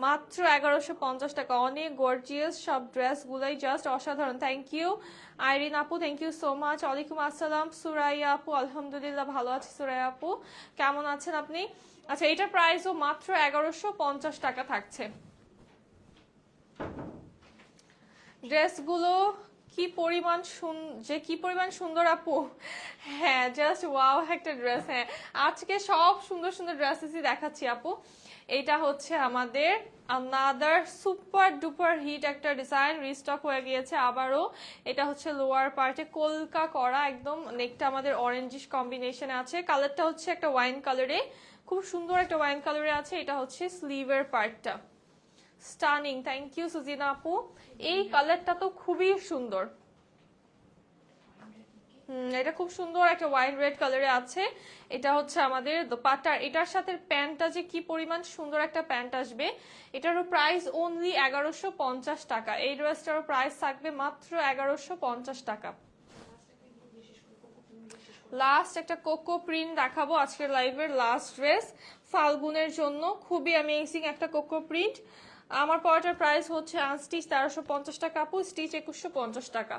মাত্র 1150 টাকা। অনেক গর্জিয়াস সব ড্রেসগুলোই জাস্ট অসাধারণ। থ্যাংক ইউ আইরিন আপু, থ্যাংক ইউ সো মাচ। ওয়ালাইকুম আসসালাম সুরাইয়া আপু, আলহামদুলিল্লাহ ভালো আছি সুরাইয়া আপু, কেমন আছেন আপনি? আচ্ছা, এটার প্রাইসও মাত্র 1150 টাকা থাকছে। ড্রেসগুলো কি পরিমাণ কি পরিমাণ সুন্দর আপু। হ্যাঁ, জাস্ট ওয়াও একটা ড্রেস। হ্যাঁ, আজকে সব সুন্দর সুন্দর ড্রেসেসই দেখাচ্ছি আপু। এটা হচ্ছে আমাদের আনাদার সুপার ডুপার হিট একটা ডিজাইন, রিস্টক হয়ে গিয়েছে আবারও। এটা হচ্ছে লোয়ার পার্টে কলকা করা, একদম নেকটা আমাদের অরেঞ্জিশ কম্বিনেশনে আছে। কালারটা হচ্ছে একটা ওয়াইন কালারে, খুব সুন্দর একটা ওয়াইন কালারে আছে। এটা হচ্ছে স্লিভের পার্টটা, স্টানিং। থ্যাংক ইউ সুজিনা আপু। এই কালারটা তো খুবই সুন্দর। এটা খুব সুন্দর একটা ওয়াইন রেড কালারে আছে। এটা হচ্ছে আমাদের দোপাট্টার, এটার সাথে প্যান্টটা যে কি পরিমাণ সুন্দর একটা প্যান্ট আসবে। এটারও প্রাইস অনলি 1150 টাকা। এই ড্রেসটারও প্রাইস থাকবে মাত্র 1150 টাকা। লাস্ট একটা কোকো প্রিন্ট দেখাবো আজকের লাইভের লাস্ট ড্রেস ফাল্গুনের জন্য। খুবই অ্যামেজিং একটা কোকো প্রিন্ট। আমার পরাটার প্রাইস হচ্ছে আনস্টিচ 1350 টাকা আপু, স্টিচ 2150 টাকা।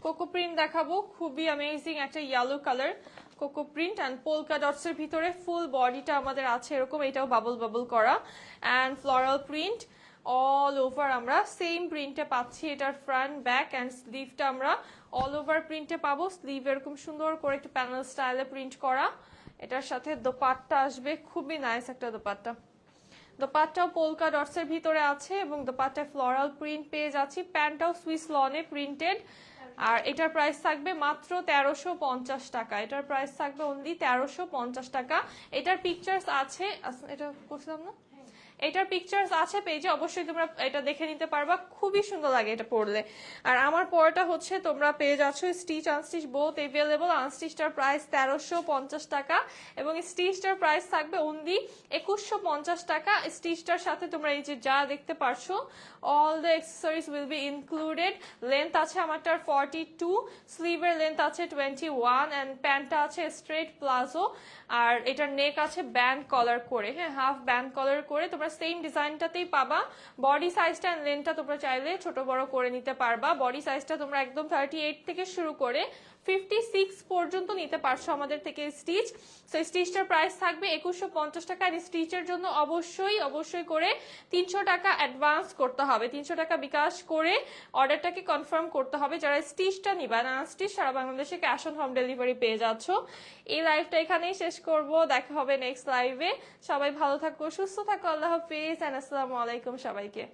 কোকো প্রিন্ট দেখাবো, খুবই অ্যামেজিং একটা yellow colour coco print and polka dots এর ভিতরে ফুল বডিটা আমাদের আছে এরকম, এটাও বাবল বাবল করা and floral print all over. আমরা সেম প্রিন্টে পাচ্ছি। এটার ফ্রন্ট ব্যাক অ্যান্ড স্লিভটা আমরা অল ওভার প্রিন্টে পাবো। স্লিভ এরকম সুন্দর করে একটু প্যানেল স্টাইলে প্রিন্ট করা। এটার সাথে দোপাট্টা আসবে, খুবই নাইস একটা দোপাট্টা। দোপাট্টাও পোলকা ডটস এর ভিতরে আছে এবং দোপাট্টায় ফ্লোরাল প্রিন্ট পেয়ে যাচ্ছি। প্যান্টটাও সুইস লনে প্রিন্টেড, আর এটার প্রাইস থাকবে মাত্র 1350 টাকা। এটার প্রাইস থাকবে অনলি 1350 টাকা। এটার পিকচার্স আছে, এটা করছিলাম না, এটার পিকচার্স আছে পেজে, অবশ্যই তোমরা এটা দেখে নিতে পারবা। খুবই সুন্দর লাগে এটা পরলে। আর আমার পরটা হচ্ছে তোমরা পেয়ে যাচ্ছ স্টিচ আনস্টিচ বোথ এভেলেবল। আনস্টিচটার প্রাইস 1350 টাকা এবং স্টিচটার প্রাইস থাকবে অনলি 2150 টাকা। স্টিচটার সাথে তোমরা এই যে যা দেখতে পারছো all the accessories will be included. Length আছে আমারটার 42, স্লিভের লেন্থ আছে 21 অ্যান্ড প্যান্টটা আছে স্ট্রেট প্লাজো। আর এটার নেক আছে ব্যান্ড কলার করে, হ্যাঁ হাফ ব্যান্ড কলার করে। তোমরা সেম ডিজাইনটাতেই পাবা। বডি সাইজটা এন্ড লেন্থটা তোমরা চাইলে ছোট বড় করে নিতে পারবা। বডি সাইজটা তোমরা একদম 38 থেকে শুরু করে 56 পর্যন্ত নিতে পারছো আমাদের থেকে স্টিচ। সো স্টিচটার প্রাইস থাকবে 2150 টাকা। আর স্টিচের জন্য অবশ্যই করে 300 টাকা অ্যাডভান্স করতে হবে। 300 টাকা বিকাশ করে অর্ডারটাকে কনফার্ম করতে হবে। যারা স্টিচটা নিবা, না স্টিচ সারা বাংলাদেশে ক্যাশ অন হোম ডেলিভারি পেয়ে যাচ্ছ। এই লাইভটা এখানেই শেষ করব, দেখা হবে নেক্সট লাইভে। সবাই ভালো থাকো, সুস্থ থাকো, আল্লাহ হাফিজ, আসসালামু আলাইকুম সবাইকে।